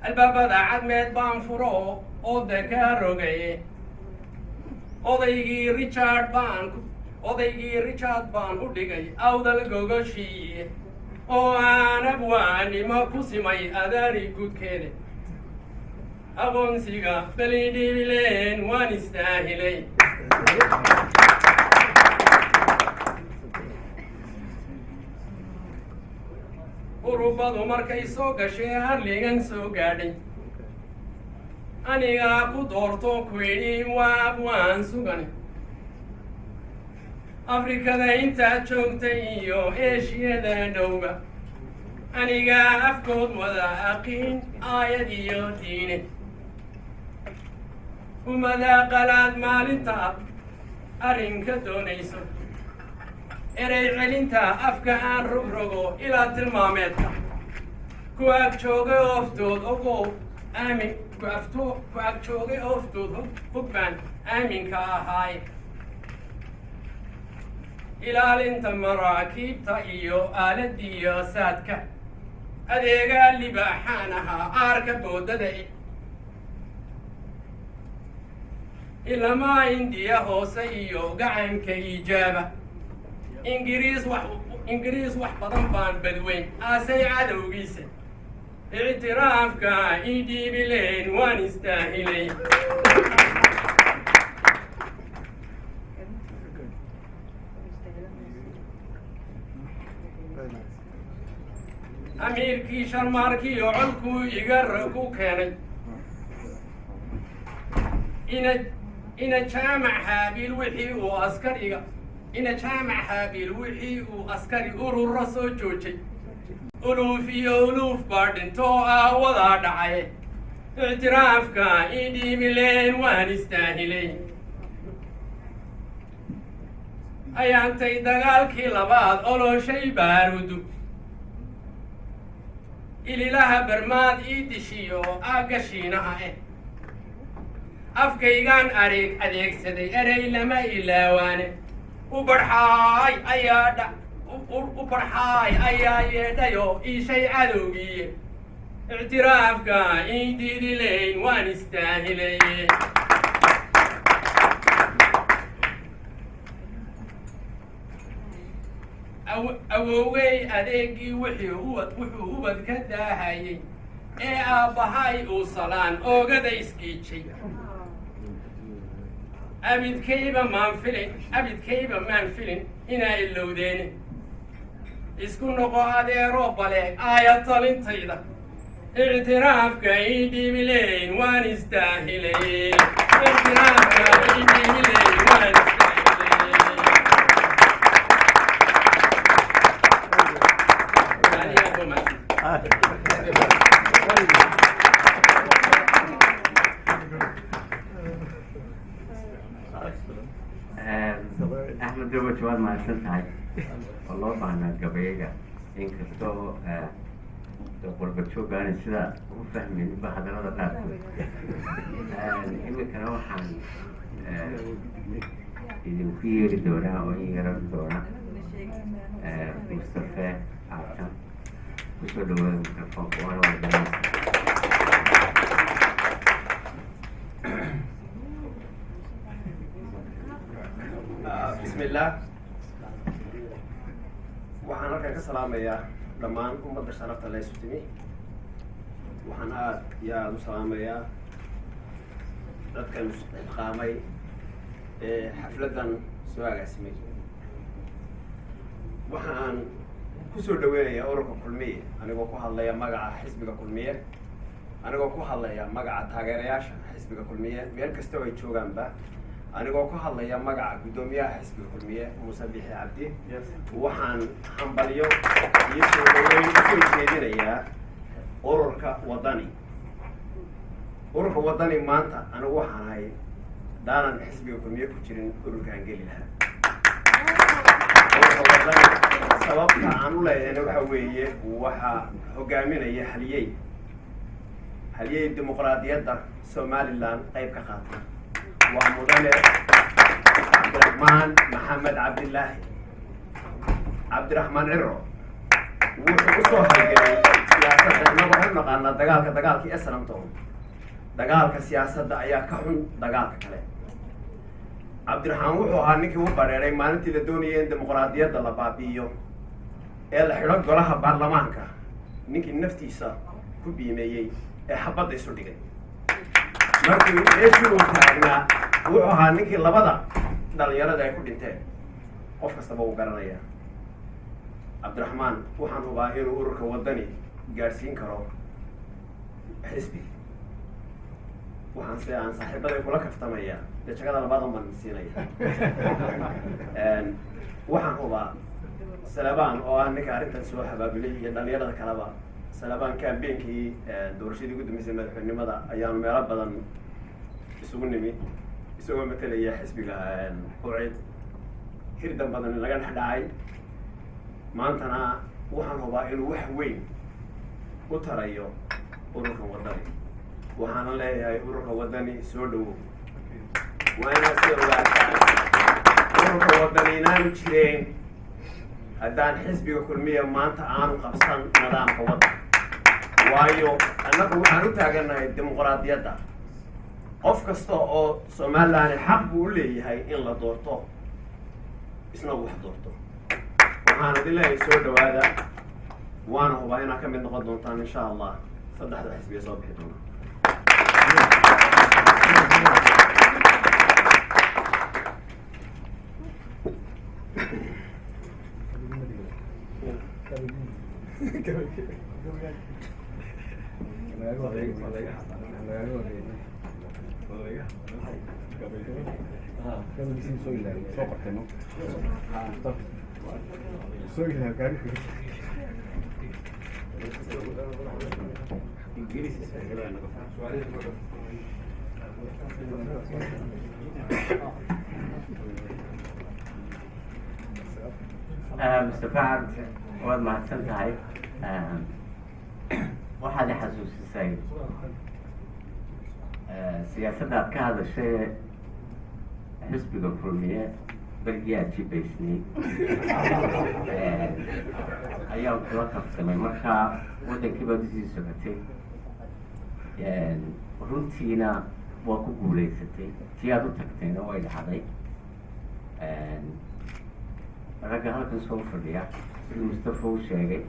albaabada cadmeed baan furo oo dakaa rogaye odaygii richard baan u dhigay awdal gogoshii oo aan abwaanimo ku simay adaari gudkeeda aqoonsiga bali dhiibileen waan istaahilay urubadu markay soo gashay harligan soo gaadhay anigaa ku doorto ku idhi waa abwaan sugan afrikada intaad joogtay iyo eeshiyada dhowba anigaa afkood wada aqiin aayad iyo diine umadaa qalaad maalintaad arrinka doonayso erey celinta afka aan rogrogo ilaa tilmaameedka ku ag joogay ooftood ogow aamin ku ag joogay ooftood hubbaan aaminka ahaay ilaalinta maraakiibta iyo aaladiyo saadka adeegaa libaaxaan ahaa aarka boodada ilamaa indiya hoose iyo gacanka ijaaba ingiriis wax badan baan badweyn aasay cadowgiisa ictiraafka ii dhiibileen waan istaahilay amiirkii sharmaarkiyo colkuu igar ku keenay ina jaamac haabiil wixii uu askari urura soo joojay uluuf iyo uluuf baa dhintoo aawadaa dhacay ictiraafka ii dhiibileen waan istaahilay ayaantay dagaalkii labaad oloshay baarudu ililaha barmaad ii dishiyo aagashiinaha afkaygaan adeegsaday erey lama ilaawaane u barxaay ayaa yeedhayo iishay cadowgiiye ictiraafka ii diidilayn waan istaahilaye awowey adeegii wuxuu ubad ka daahayey ee aabbahay uu salaan oogada isgiijay abidkayba maan filin inaa ilowdeene isku noqo adeero bale aaya talintayda ictiraafka ii dhiibileyn waan istaahilay ictiraafka ii dhiibileyn waan أحمد دوبة شوال ما سنتهاي والله معنا قبيلة إن كستو قربت شو كان السلا وفهمين بهذا الوضع إما كانوا حان إذا في الدورة أو يرى الدورة مصطفى عبد وصلوا الفقوان والبنات بسم الله waxaan halkan ka salaamayaa dhammaan ummadda sharafta la isu timi waxaan aad iyo aada u salaamayaa dadkan isqaamay ee xafladdan soo agaasimay waxaan kusoo dhaweynayaa ururka kulmiye anigoo ku hadlaya magaca xisbiga kulmiye anigoo ku hadlaya magaca taageerayaasha xisbiga kulmiye meel kasta oo ay joogaanba anigoo ku hadlaya magaca guddoomiyaha xisbiga kulmiye muuse bixi cabdi waxaan hambalyo iyo soo dhaweyn usoo jeedinayaa ururka wadani maanta anigu waxaan ahay daanan xisbiga kulmiye ku jirin ururkaan geli lahaa ururka wadani sababta aan u leeyahayna waxa weeye waxaa hogaaminaya haliyey dimuqraadiyadda somaliland qayb ka qaatay waa mudane cabdiraxmaan maxamed cabdiraxmaan ciro wuxuu usoo halgelay siyaasadda inagoo u naqaana dagaalkii esnamton dagaalka siyaasadda ayaa ka xun dagaalka kale cabdiraxmaan wuxuu ahaa ninkii u badheeray maalintii la doonayay in dimuqraadiyadda la baabi'iyo ee la xidho golaha baarlamaanka ninkii naftiisa ku biimeeyey ee xabadda isu dhigay markii meeshii uu taagnaa wuxuu ahaa ninkii labada dhalinyarada ay ku dhinteen qof kastaba uu garanaya cabdiraxmaan waxaan hubaa inuu ururka wadani gaadhsiin karo xisbi waxaan aan saaxiibaday kula kaftamaya dee jagada labadan baan siinaya waxaan hubaa salabaan oo ah ninka arrintan soo habaabilay iyo dhalinyarada kaleba salabaan campainkii doorashadii ugu dambeysay madaxweynenimada ayaanu meelo badan isugu nimi isagoo matelaya xisbiga ucid hirdan badan laga dhex dhacay maantana waxaan hubaa inuu wax weyn u tarayo ururka wadani waxaana leeyahay ururka wadani soo dhawow waa inaad si ogaataan ururka wadani inaanu jireen haddaan xisbiga kulmiya maanta aanu qabsan nidaamka waddanka waayo annagu waxaan u taaganahay dimuqraadiyadda qof kasta oo somaliland xaq buu u leeyahay in la doorto isna wax doorto waxaan idin leeyahay soo dhawaada waana hubaa inaad ka mid noqon doontaan insha allah saddexda xisbiya soo bixi doona مستفاد واد ما سنتهاي waxaad i xasuusisay siyaasaddaad ka hadashay xisbiga kulmiye bergii aad jibaysnay ayaan kula kabsamay markaa waddankii baad usii socotay runtiina waa ku guulaysatay tii aad u tagtayna way dhacday ragga halkan soo fadhiya sidii mustafa u sheegay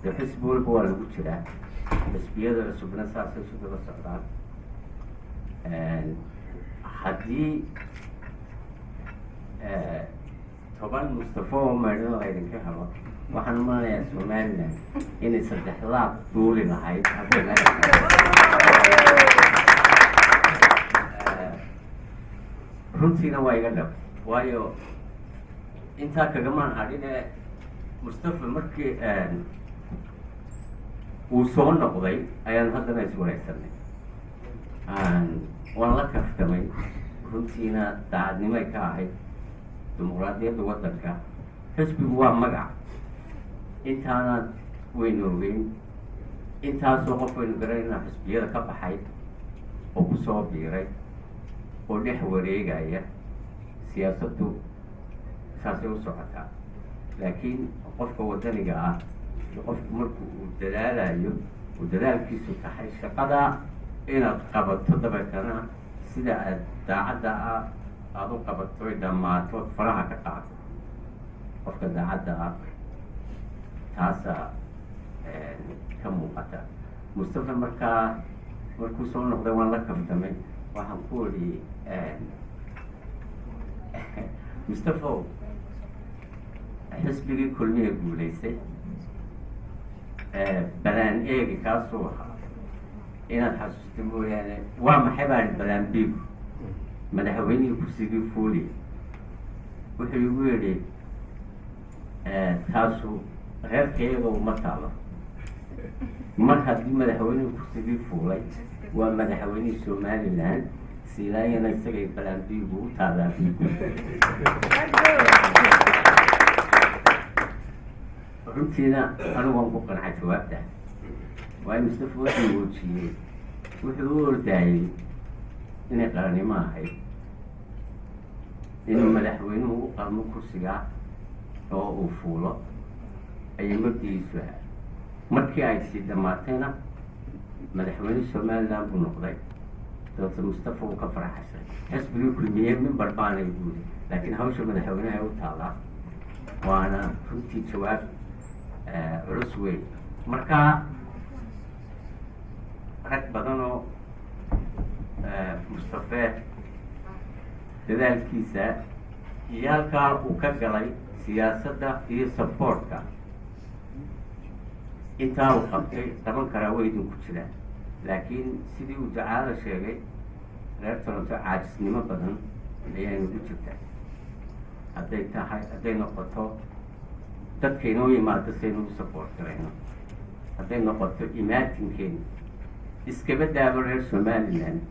dee xisbi walba waa lagu jiraa xisbiyada cusubna saasay isu daba socdaan haddii 10 Mustafa oo meedhada laydinka helo waxaan umaleeyaa Somaliland inay 3 laab duuli lahayd runtiina waa iga dhab waayo intaa kagamaan hadhin Mustafa markii uu soo noqday ayaan haddana iswaraysanay waan la kaftamay runtiina daacadnimay ka ahayd dimuqraadiyadda waddanka xisbigu waa magac intaana waynu ogeyn intaasoo qof waynu garanayna xisbiyada ka baxay oo ku soo biiray oo dhex wareegaya siyaasaddu saasay u socotaa laakiin qofka waddaniga ah qofku marku uu dadaalayo uu dadaalkiisu tahay shaqada inaad qabato dabeetana sida aad daacadda ah aada u qabato ay dhammaato faraha ka qaado qofka daacadda ah taasaa ka muuqata Mustafa markuu soo noqday waan la kaftamay waxaan ku odhi Mustafa xisbigii kulmiye guulaysay balaan eegi kaasuu ahaa inaad xasuusta mooyaane waa maxay baan balaan biigu madaxweynihii kursigii fuuli wuxuu igu yidhi taasu reerkayga uma taalo mar haddii madaxweynihii kursigii fuulay waa madaxweynihii Somaliland silaayana isagay balaan biigu u taalaa biigu runtiina anigu waan ku qancay jawaabta waayo Mustafa wuxuu muujiyey wuxuu u ordaayey inay qarannimo ahayd inuu madaxweynuhu u qalmo kursiga oo uu fuulo ayay mabdigiisu ahaa markii ay sii dhammaatayna madaxweyne Somaliland buu noqday dabta Mustafa uu ka faraxashay xisbigii kulmiye mimbar baanay buuri laakiin hawsha madaxweynaha ay u taalaa waana runtii jawaab culus weyn markaa rag badan oo Mustafa dadaalkiisa iyo halkaa uu ka galay siyaasadda iyo supportka intaa uu qabtay qaban karaa way idinku jiraan laakiin sidii uu Jacaala sheegay reer Toronto caajisnimo badan ayaa inagu jirtaa hadday noqoto dadka inoo yimaado saynu u support garayno hadday noqoto imaatinkeena iskaba daabo reer Somaliland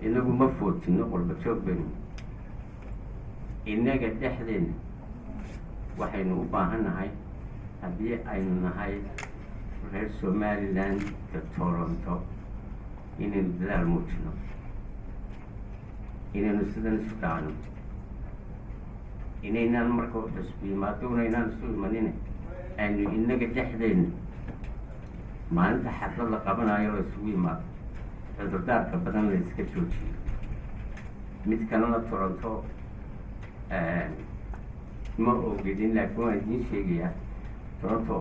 inagu ma footino qurba joog baynu innaga dhexdeena waxaynu u baahannahay haddii aynu nahay reer Somaliland ka Toronto inaynu dadaal muujino inaynu sidan isu dhacno inaynaan marka u xusbi yimaadona inaan isu imanine aynu innaga dhexdeena maalinta xaflad la qabanayo la isugu yimaado cudurdaarka badan la iska joojiyo mid kalena Toronto ma ogedin laakiin waan idiin sheegayaa Toronto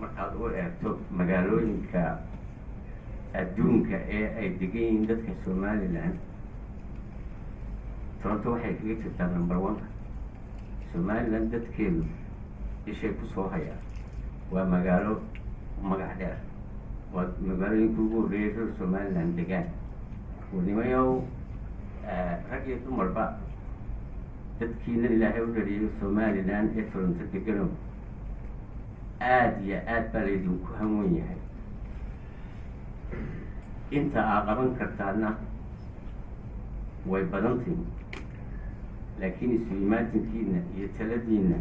markaad u eegto magaalooyinka adduunka ee ay degan yihiin dadka Somaliland Toronto waxay kaga jirtaa number 1 Somaliland dadkeedu ishay ku soo hayaan waa magaalo magac dheer waa magaalooyinka ugu horreeyay reer Somaliland degaan wanimayow rag iyo dumarba dadkiina ilaahay u dhaliyay Somaliland ee Toronto degano aad iyo aad baa laydinku hanwan yahay inta aa qaban kartaana way badantiin laakiin isu imaatinkiina iyo taladiina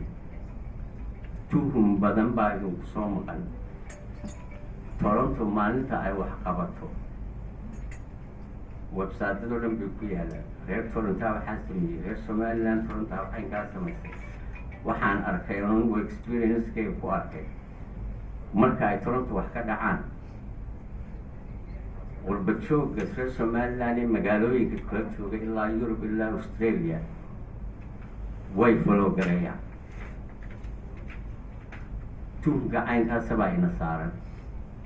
tuhum badan baa idinku soo maqan toronto maalinta ay wax qabato websaadadoo dhan bay ku yaalaan reer torontaa waxaa sameeyey reer somaliland torontaa waxay kaa samaysay waxaan arkay anigu experience-kayga ku arkay marka ay toronto wax ka dhacaan walba joogga reer somaliland ee magaalooyinka kala jooga ilaa yurub ilaa australia way follow gareeyaan tuhunka caynkaasabaa ina saaran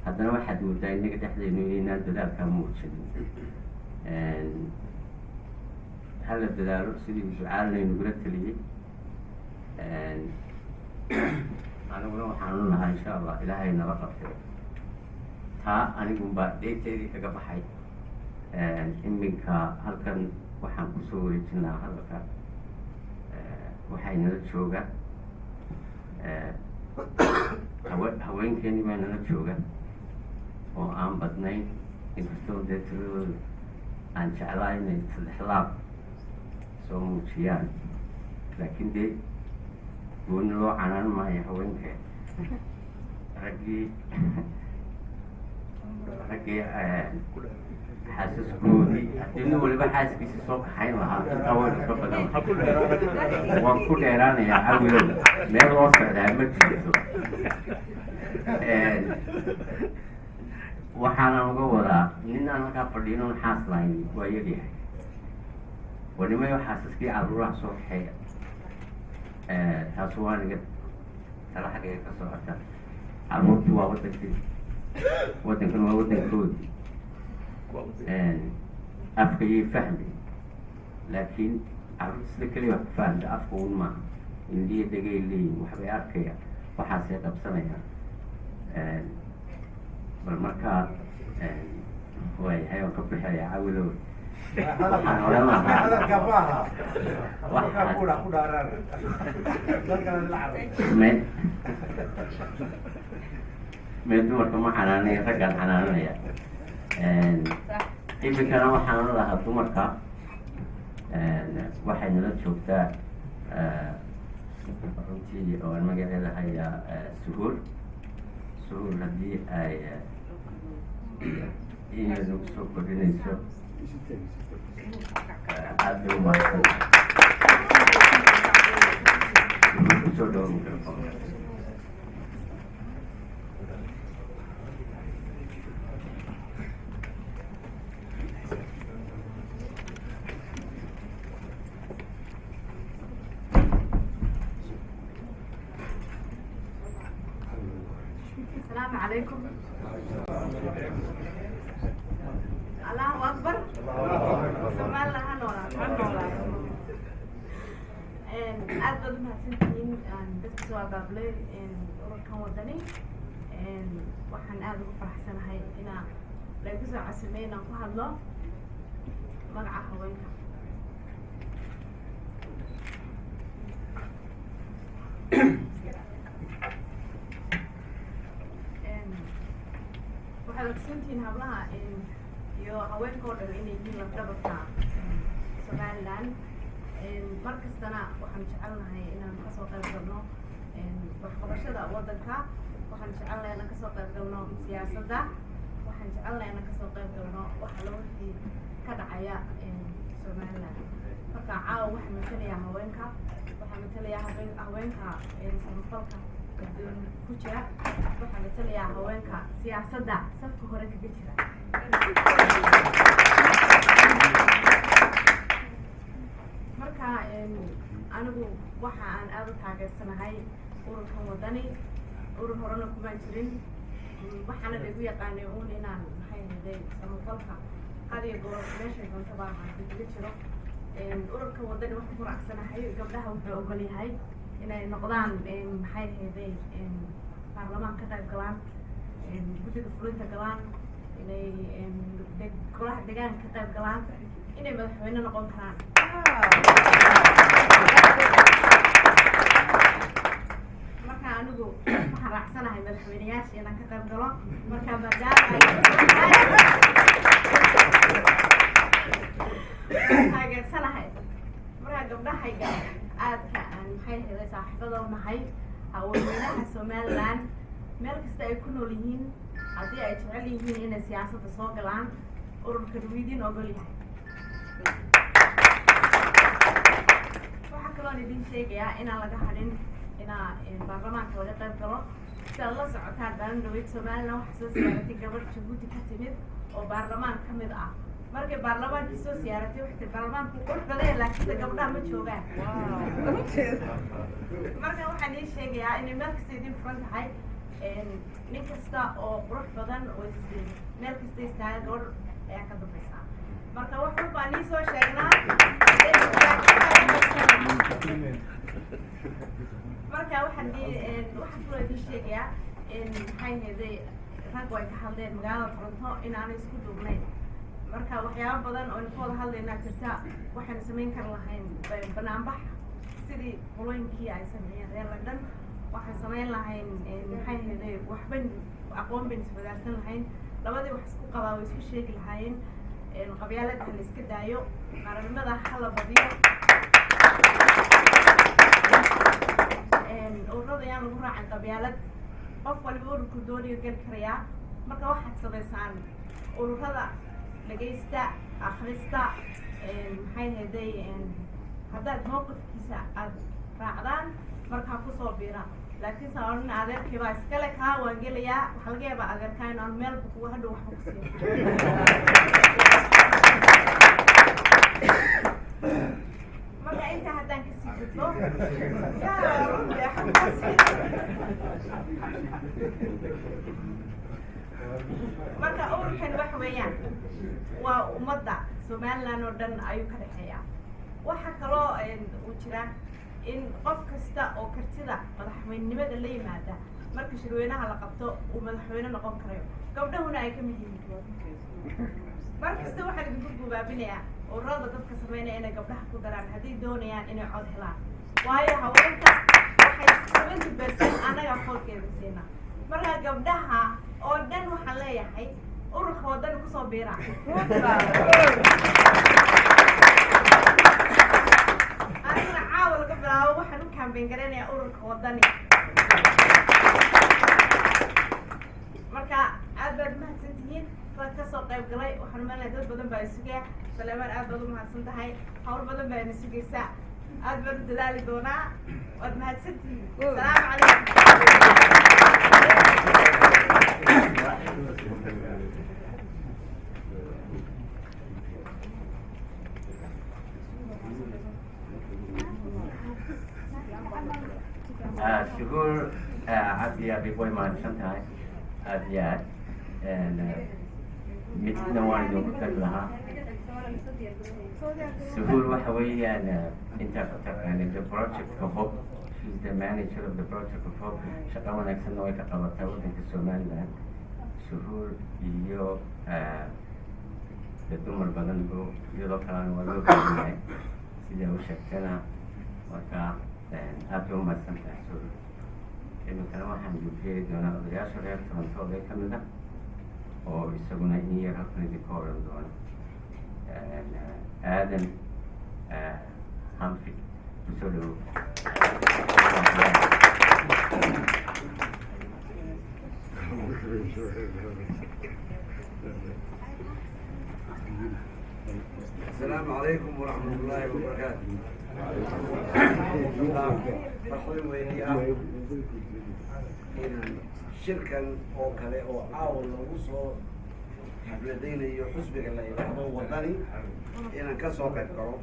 haddana waxaad moodaa inaga dhexdaynu inaynaan dadaalkaa muujinin hala dadaalo sidii ducaalanaynu gula teliyey aniguna waxaan u nahaa insha allah ilaahay nala qabtay taa anigunbaa dheegteedii kaga baxay iminka halkan waxaan kusoo wareejinaa hadalka waxay nala jooga haweenkeeni baa nala jooga oo aan badnayn inkastoo dee tiradooda aan jeclaa inay saddex laab soo muujiyaan laakiin dee gooni loo canaan maayo haweenkee raggii xaasaskoodii haddii nin waliba xaaskiisa soo kaxayn lahaa intaa waynu ka badan waan ku dheeraanayaa cawilow meel loo socdaa ma jirto waxaanan uga wadaa nin aan halkaa fadhiinon xaas lahayn waa yaryahay wanimayo xaasaskii caruuraha soo kaxeeya taas waa niga tala xaggeega ka socota caruurtu waa wadankii waddankan waa waddankoodii afka iyo fahmi laakiin caruurta sida keliya wax ku fahamta afka un maaha indiya dhegay leeyihin waxbay arkayaan waxaasay qabsanayaan bal markaa waayahay oo ka bixaya cawilow waxaan oran lahaa mee dumarka ma xanaanaya raggaan xanaananaya iminkana waxaan oran lahaa dumarka waxay nala joogtaa runtii oo aan magaceeda hayaa suhuur haddii ay inaad nagu soo kordhinayso aad bay umahadsan kusoo dhawo microphone. السلام عليكم. الله أكبر. سمع الله هنولا. aad baad umahadsantihiin dadka soo abaabulay ururkan wadani waxaan aad ugu faraxsanahay inaa lagu soo casimay inaan ku hadlo magaca haweenka. waxaad ogsantihiin hablaha iyo haweenka oo dhan inay yihiin lafdhabarka somaliland mar kastana waxaan jecelnahay inaan kasoo qayb galno waxqabashada waddanka waxaan jecelnahay inaan kasoo qayb galno siyaasadda waxaan jecelnahay inaan kasoo qayb galno waxa lawixii ka dhacaya somaliland marka caawa waxaa matalaya haweenka waxaa matalaya haweenka samafalka adduun ku jira waxaa matalaya haweenka siyaasadda safka hore kaga jira marka anigu waxa aan aad u taageersanahay ururkan wadani urur horena kumaan jirin waxaana lagu yaqaanay uun inaan maxay haday samafalka hadiyo goor meeshay doontaba kaga jiro ururkan wadani waxaan ku raacsanahay gabdhaha wuxuu ogol yahay inay noqdaan maxay haday baarlamaan ka qayb galaan guddiga fulinta galaan inay golaha deegaanka ka qayb galaan inay madaxweyne noqon karaan marka anigu waxaan raacsanahay madaxweyneyaasha inaan ka qayb galo marka maadaama taageersanahay marka gabdhahayga aadka aan maxay helay saaxiibada u nahay haweenweynaha somaliland meel kasta ay ku nool yihiin haddii ay jecel yihiin inay siyaasadda soo galaan ururkan wuu idin ogol yahay. waxaa kaloon idin sheegayaa inaan laga hadhin inaa baarlamaanka laga qayb galo. sidaad la socotaan daalin dhaweyd Somaliland waxaa soo siyaaratay gabadh Jabuuti ka timid oo baarlamaan ka mid ah. markay baarlamaankii soo siyaaratay waxay baarlamaanku qurux badan laakiin gabdhaha ma joogaan. marka waxaan ii sheegayaa inay meel kasta idin furan tahay. nin kasta oo qurux badan oo meel kasta istaaga gabadh ayaa ka dambaysa. marka wax walbaan ii soo sheegnaa. marka waxaan kaloo idin sheegayaa maxay heeday rag way ka hadleen magaalada Toronto inaanay isku duubnayn. marka waxyaabo badan oo ka wada hadlaynaa jirta. waxaan samayn kar lahayn banaanbax sidii qolooyinkii ay sameeyeen reer London. waxaan samayn lahayn maxay heeday waxban aqoon bin iswadaarsan lahayn. labadii wax isku qabaa way isku sheegi lahaayeen. qabyaalada la iska daayo qaranimada hala badiyo. ururada yaan lagu raacin qabyaalad. qof waliba ururku doonayo gali karayaa. marka waxaad samaysaan ururada dhagaysta akhrista maxay heeday haddaad mowqifkiisa aad raacdaan markaa kusoo biira. laakiin saa odhan adeerkii baa iskale kaa waan gelayaa. waxaa laga yaabaa adeerkaa inaan meel kuwa hadhow waxba ku siin. marka intaa haddaan kasii gudbo marka ururkan wax weeyaan waa ummadda Somaliland oo dhan ayuu ka dhexeeyaa. waxaa kaloo uu jira in qof kasta oo kartida madaxweynenimada la yimaada marka shirweynaha la qabto uu madaxweyne noqon karayo. gabdhahuna ay ka mid yihiin. markasta waxaan idinku gubaabinayaa ururada dadka sameynaya inay gabdhaha ku daraan hadday doonayaan inay cod helaan. waayo haweenka waxay 70% anaga qolkeeda siina. marka gabdhaha oo dhan waxaan leeyahay ururka waddan kusoo biira. anigana caawa laga bilaabo waxaan u kaambeyn garanayaa ururka waddani. marka aad baad mahadsantihiin rag ka soo qayb galay. waxaan umaleynaya dad badan baa isugaya. Saleemaan aad baad u mahadsan tahay. hawl badan baa ina sugaysaa. aad baan u dadaali doonaa. waad mahadsantihiin. salaamu calaykum. شكور عبدي أبي بوي ما شنتاي أزياد مثل واحد يقول لها سهول وحوية أنت يعني the project of hope. She's the manager of the project of hope. شقاوة نكسن نوعي كقواتها ودنك السوماليلاند. سهول iyo dumar badan buu iyadoo kalena waa loo keenay sidii u sheegtana marka aad u mahadsan tahay soo iminkana waxaan joojiyey doonaa odayaasha reer Toronto ka mid ah oo isaguna in yar halkan idinka oran doono aadan hanfi kusoo dhawow. السلام عليكم ورحمة الله وبركاته. مرحبا وياكم. إن شركة أو كله أو عاون وصو حفلتين يحسبك الله يرحمه وطني إن كسر كتكرم.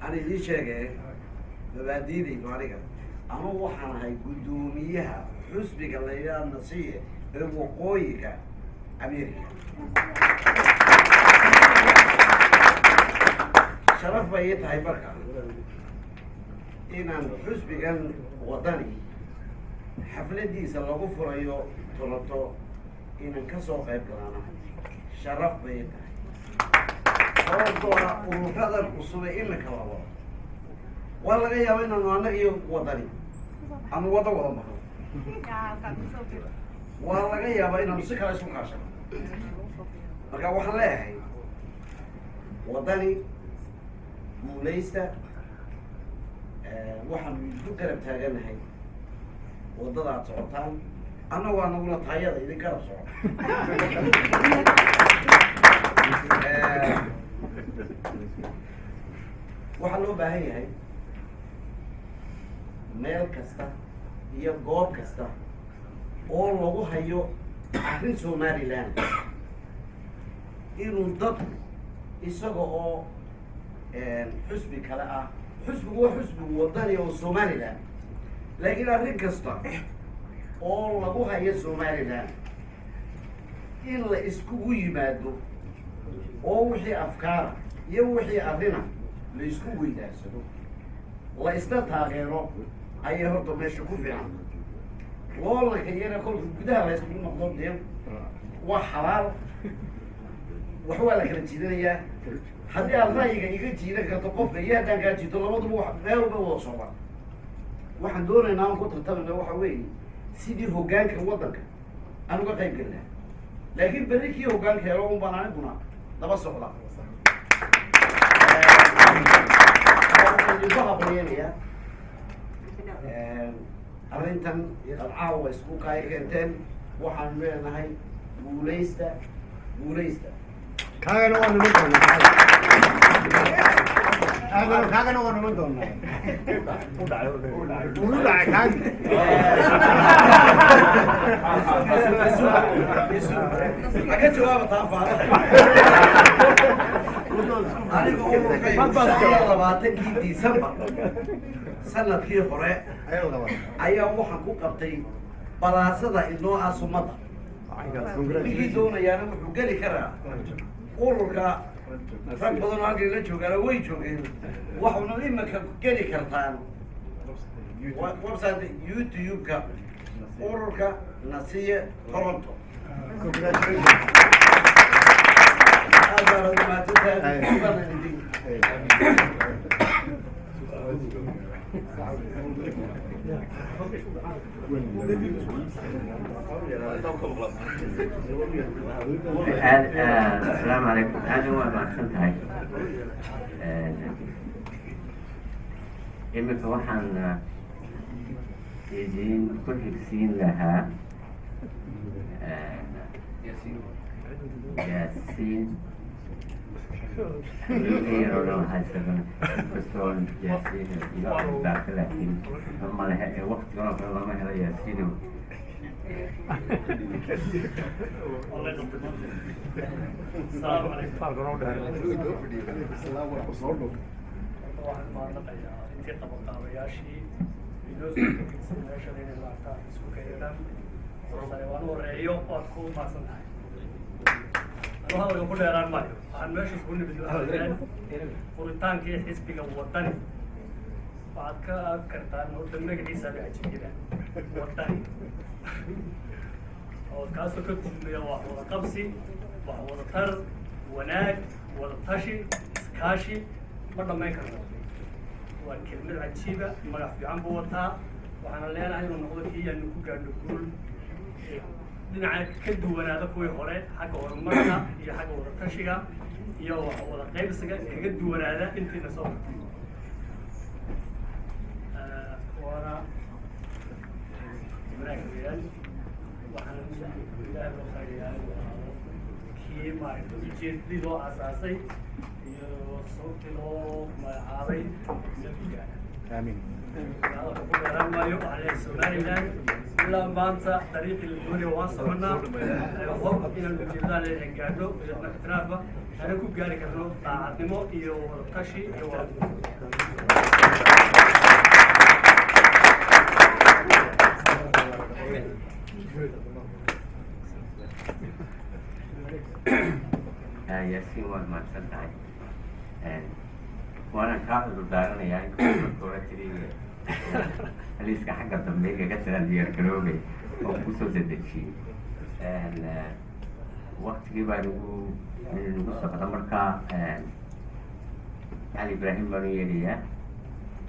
أنا ذي شيء مبادئي ماركة. أنا وحنا هاي قدوميها حسبك الله يرحمه نصيه بوقويك أمريكا. شرف بيت هاي بركة إن حسبك وطني حفلة دي سلقوا فريو تلطو إن كسر قيب كلامه شرف بيت هاي وهذا الأصول إنك الله والله يا وين أنا يو وطني أنا وطن وطن والله يا وين أمسك على سوق عشان مركا وحلاها وطني guulaysta waxaan ku garab taaganahay waddada aad socotaan أنا وأنا أقول تهيأ إذا كان صعب. waxaa loo baahan yahay meel kasta iyo goob kasta oo lagu hayo arrin Somaliland inuu dadku isaga oo xusbi kale ah xusbigu waa xusbigu wadani oo Somaliland laakiin arrin kasta oo lagu hayo Somaliland in la iskugu yimaado oo wixii afkaara iyo wixii arrina la isku weydaarsado la isla taageero ayay horta meesha ku fiican loolanka iyana kolka gudaha la iskugu noqdo dee waa xalaal wax waa la kala jiidanayaa haddii aad ra'yiga iga jiidan karto qofka iyo haddaan kaa jiito labaduba wax meel walba wada socdaan waxaan doonaynaa aan ku tartamana waxa weeye sidii hoggaanka waddanka aan uga qayb gelnaa laakiin berri kii hoggaanka helo un baan aniguna daba socda arrintan alcaawa isku kaay keenteen waxaan leenahay guulaysta guulaysta kaagana waa niman doonaa kaagana waa niman doonaa u dhacay kaagi aga jawaaba taa faada aniga ururkay 22 December sanadkii hore ayaa waxaan ku qabtay balaasada inoo ah sumada ninkii doonayaana wuxuu geli karaa ururka rag badan oo halkii la joogaana way joogeen waxauna imika geli kartaan website YouTube-ka ururka Nasiye Toronto السلام عليكم. هذا هو معصوم هاي. إمتى وحنا يجين كل حكسين لها ياسين يرون حسنا بسون ياسين يوم باكل لكن هم له وقت كانوا في الله ما هلا ياسين السلام عليكم. intii qabaqaabayaashii inoo soo kogeysan meeshan inay laabtaan isku kayadaan waan u horeeyo oad ku maadsan tahay anuu hadalka ku dheeraan maayo waxaan meesha isku nimid furitaankii xisbiga wadani waxaad ka kartaan horta magaciisa la ajibida wadani oo kaasoo ka gudmaya wax wada qabsi wax wada tar wanaag wada tashi iskaashi ma dhammayn karno waa kelmad cajiiba magac fiican buu wataa waxaana leenahay inuu noqdo kii aanu ku gaadhno guul dhinaca ka duwanaada kuwii hore xagga horumarka iyo xagga wada tashiga iyo wada qaybsiga kaga duwanaada intiina soo martay waana wanaag weeyaan waxaana ilaahay loo khayriyaa kii maaragtay ujeedadii loo aasaasay iyo sababtii loo magacaabay آمين. maayo waxaa leeyahay Somaliland ilaa maanta dariiqii la doonaya waan soconaa hob inaan ujeedada leeyahay gaadho midna ixtiraafa ana ku gaari karno daacadnimo iyo wada tashi iyo wada ياسين ما تصدق وانا كافر دارنا يعني كورة كذي اللي اسكح حاجة تنبيه كسر الديار كروبي وبوسو زد الشيء وقت كذي بعدو من نص كتمركا علي إبراهيم بنو يديه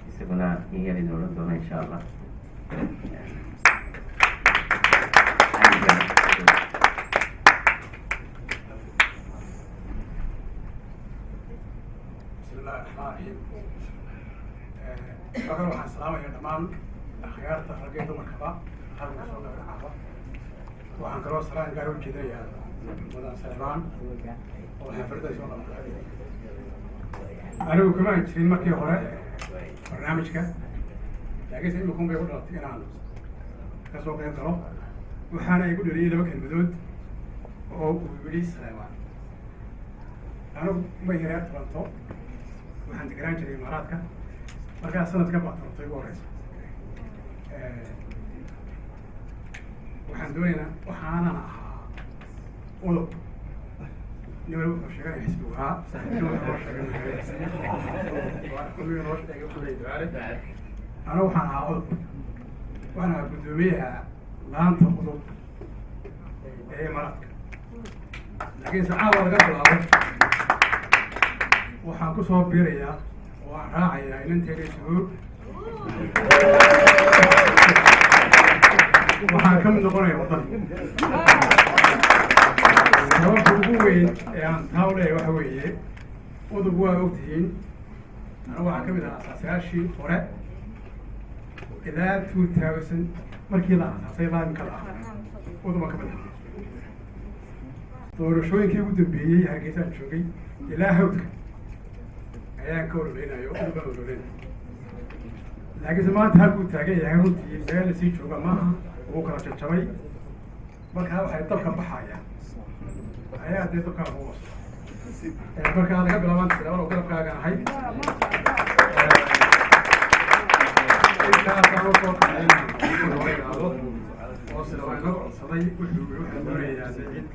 يسكنا هي اللي نورد دونا إن شاء الله waxaan salaamayaa dhammaan akhyaarta ragga iyo dumarkaba halka soo magacaaba waxaan kaloo salaan gaar u jeedinayaa mudan Salmaan oo xafladda soo qabatay. Anigu kuma jirin markii hore barnaamijka, laakiin si imikun bay u dhalatay inaan ka soo qayb galo. Waxaana igu dhaliyay 2 kelmadood oo uu yidhi Salmaan. Anigu ma yaraa Toronto, waxaan deganaan jiray Imaaraadka, markaa sanadka baa Toronto igu horeysa. waxaan doonaynaa waxaanan ahaa udub nin walba wuxuu sheeganaya xisbigu ahaa ana waxaan ahaa udub waxaan ahaa guddoomiyaha laanta udub ee Imaaraadka, laakiin saacada laga bilaabo waxaan ku soo biirayaa oo aan raacayaa inanteeda Suhuur. waxaan ka mid noqonayaa wadani. sababta ugu weyn ee aan taa u leeyahay waxa weeye udub waa ogtihiin anigu waxaan ka mid ahaa asaasayaashii hore ilaa 2000 markii la asaasay laamka la ah udubaan ka mid ahaa. doorashooyinkii ugu dambeeyey Hargeysaan joogay ilaa hawdka ayaan ka ololeynayo udubaan ololeynayo, laakiinse maanta halkuu taagan yahay runtii meel lasii jooga maaha, wuu kala jajabay. markaa waxay dabka baxayaan ayaa dee dabkaa lagu waso. markaa laga bilaabaan silabada oo garabkaagan ahay intaasaan usoo kaxaynaado oo silabaa inaga codsaday waxaan doonayaa Saciid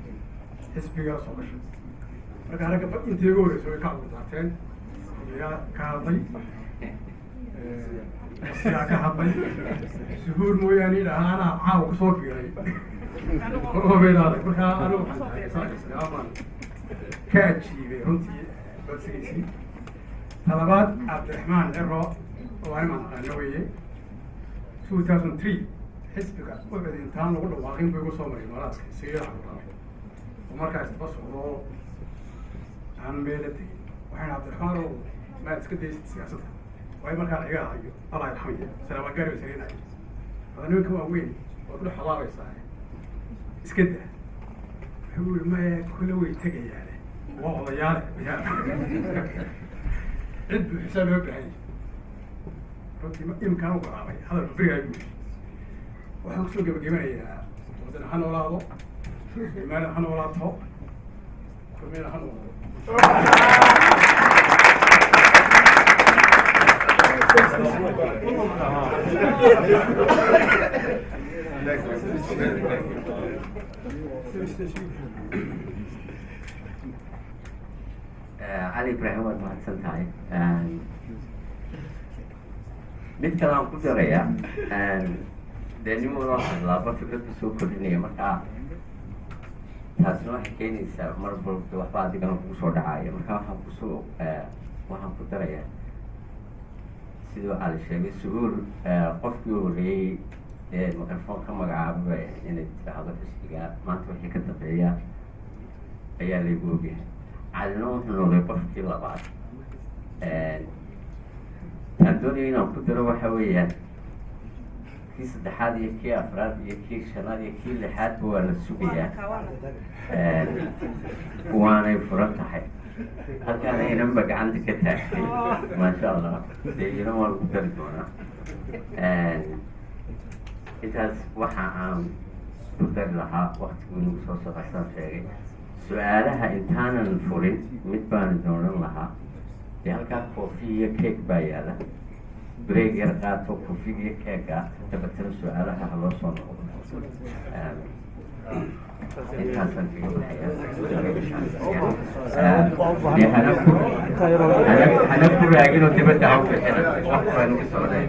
xisbiga soo gashay. marka ragga intii ugu horeysa way ka cudurdaarteen, yaa ka hadlay siyaa ka hadlay Suhuur mooyaane idhahaa anaa caawa kusoo biiray oo beelaaday. markaa anigu waxaan tahay ka ajiibay runtii codsigiisii. talabaad Cabdiraxmaan Ciro oo animaan aqaano weeye 2003 xisbiga wuxuu intaan lagu dhawaaqin buu igu soo maray Imaaraadka siyaa oo markaas daba socdo aan meela tegin. waxaan Cabdiraxmaan oo maad iska daysid siyaasadda way markaa iga hayo Allah yarxamiya salaam gaari wasirinayo nimanka waa weyn oo ku xalaabaysaa iska daa wuxuu ma kula way tagayaan waa odayaal cid buu xisaab loo baahan yahay runtii imkaan u qaraabay hadal berigaa guud. waxaan kusoo gabagabanayaa wadan ha noolaado, imaan ha noolaato, kulmeen ha noolaado. علي إبراهيم waad mahadsan tahay. mid kale aan ku daraya dee nin waloo hadlaaba fikradda soo kordhinaya, markaa taasna waxay keenaysaa mar walba waxba adigana kugu soo dhacaya. markaa waxaan ku darayaa siduu cali sheegay Suhuur qofkii horreeyey ee mikrafoon ka magacaaba inay tidhaahdo xisbiga maanta wixii ka dambeeya ayaa laygu ogyahay. calina wuxuu noqday qofkii labaad. taan doonaya inaan ku daro waxa weeyaan kii saddexaad iyo kii afraad iyo kii shanaad iyo kii lixaadba waa la sugayaa, waanay furan tahay. halkaana inanba gacanta ka taagtay maasha Allah, dee inan waa lagu dari doonaa. intaas waxa aan ku dari lahaa waktigu inagu soo socosaan sheegay. su-aalaha intaanan furin mid baan doonan lahaa, dee halkaa koofi iyo keeg baa yaala, break yar qaato koofiga iyo keega dabeetana su-aalaha ha loo soo noqdo. intaasaan kaga baxaya. hana ku raagin oo dibadda ha u bixin, wax baan ugu socday.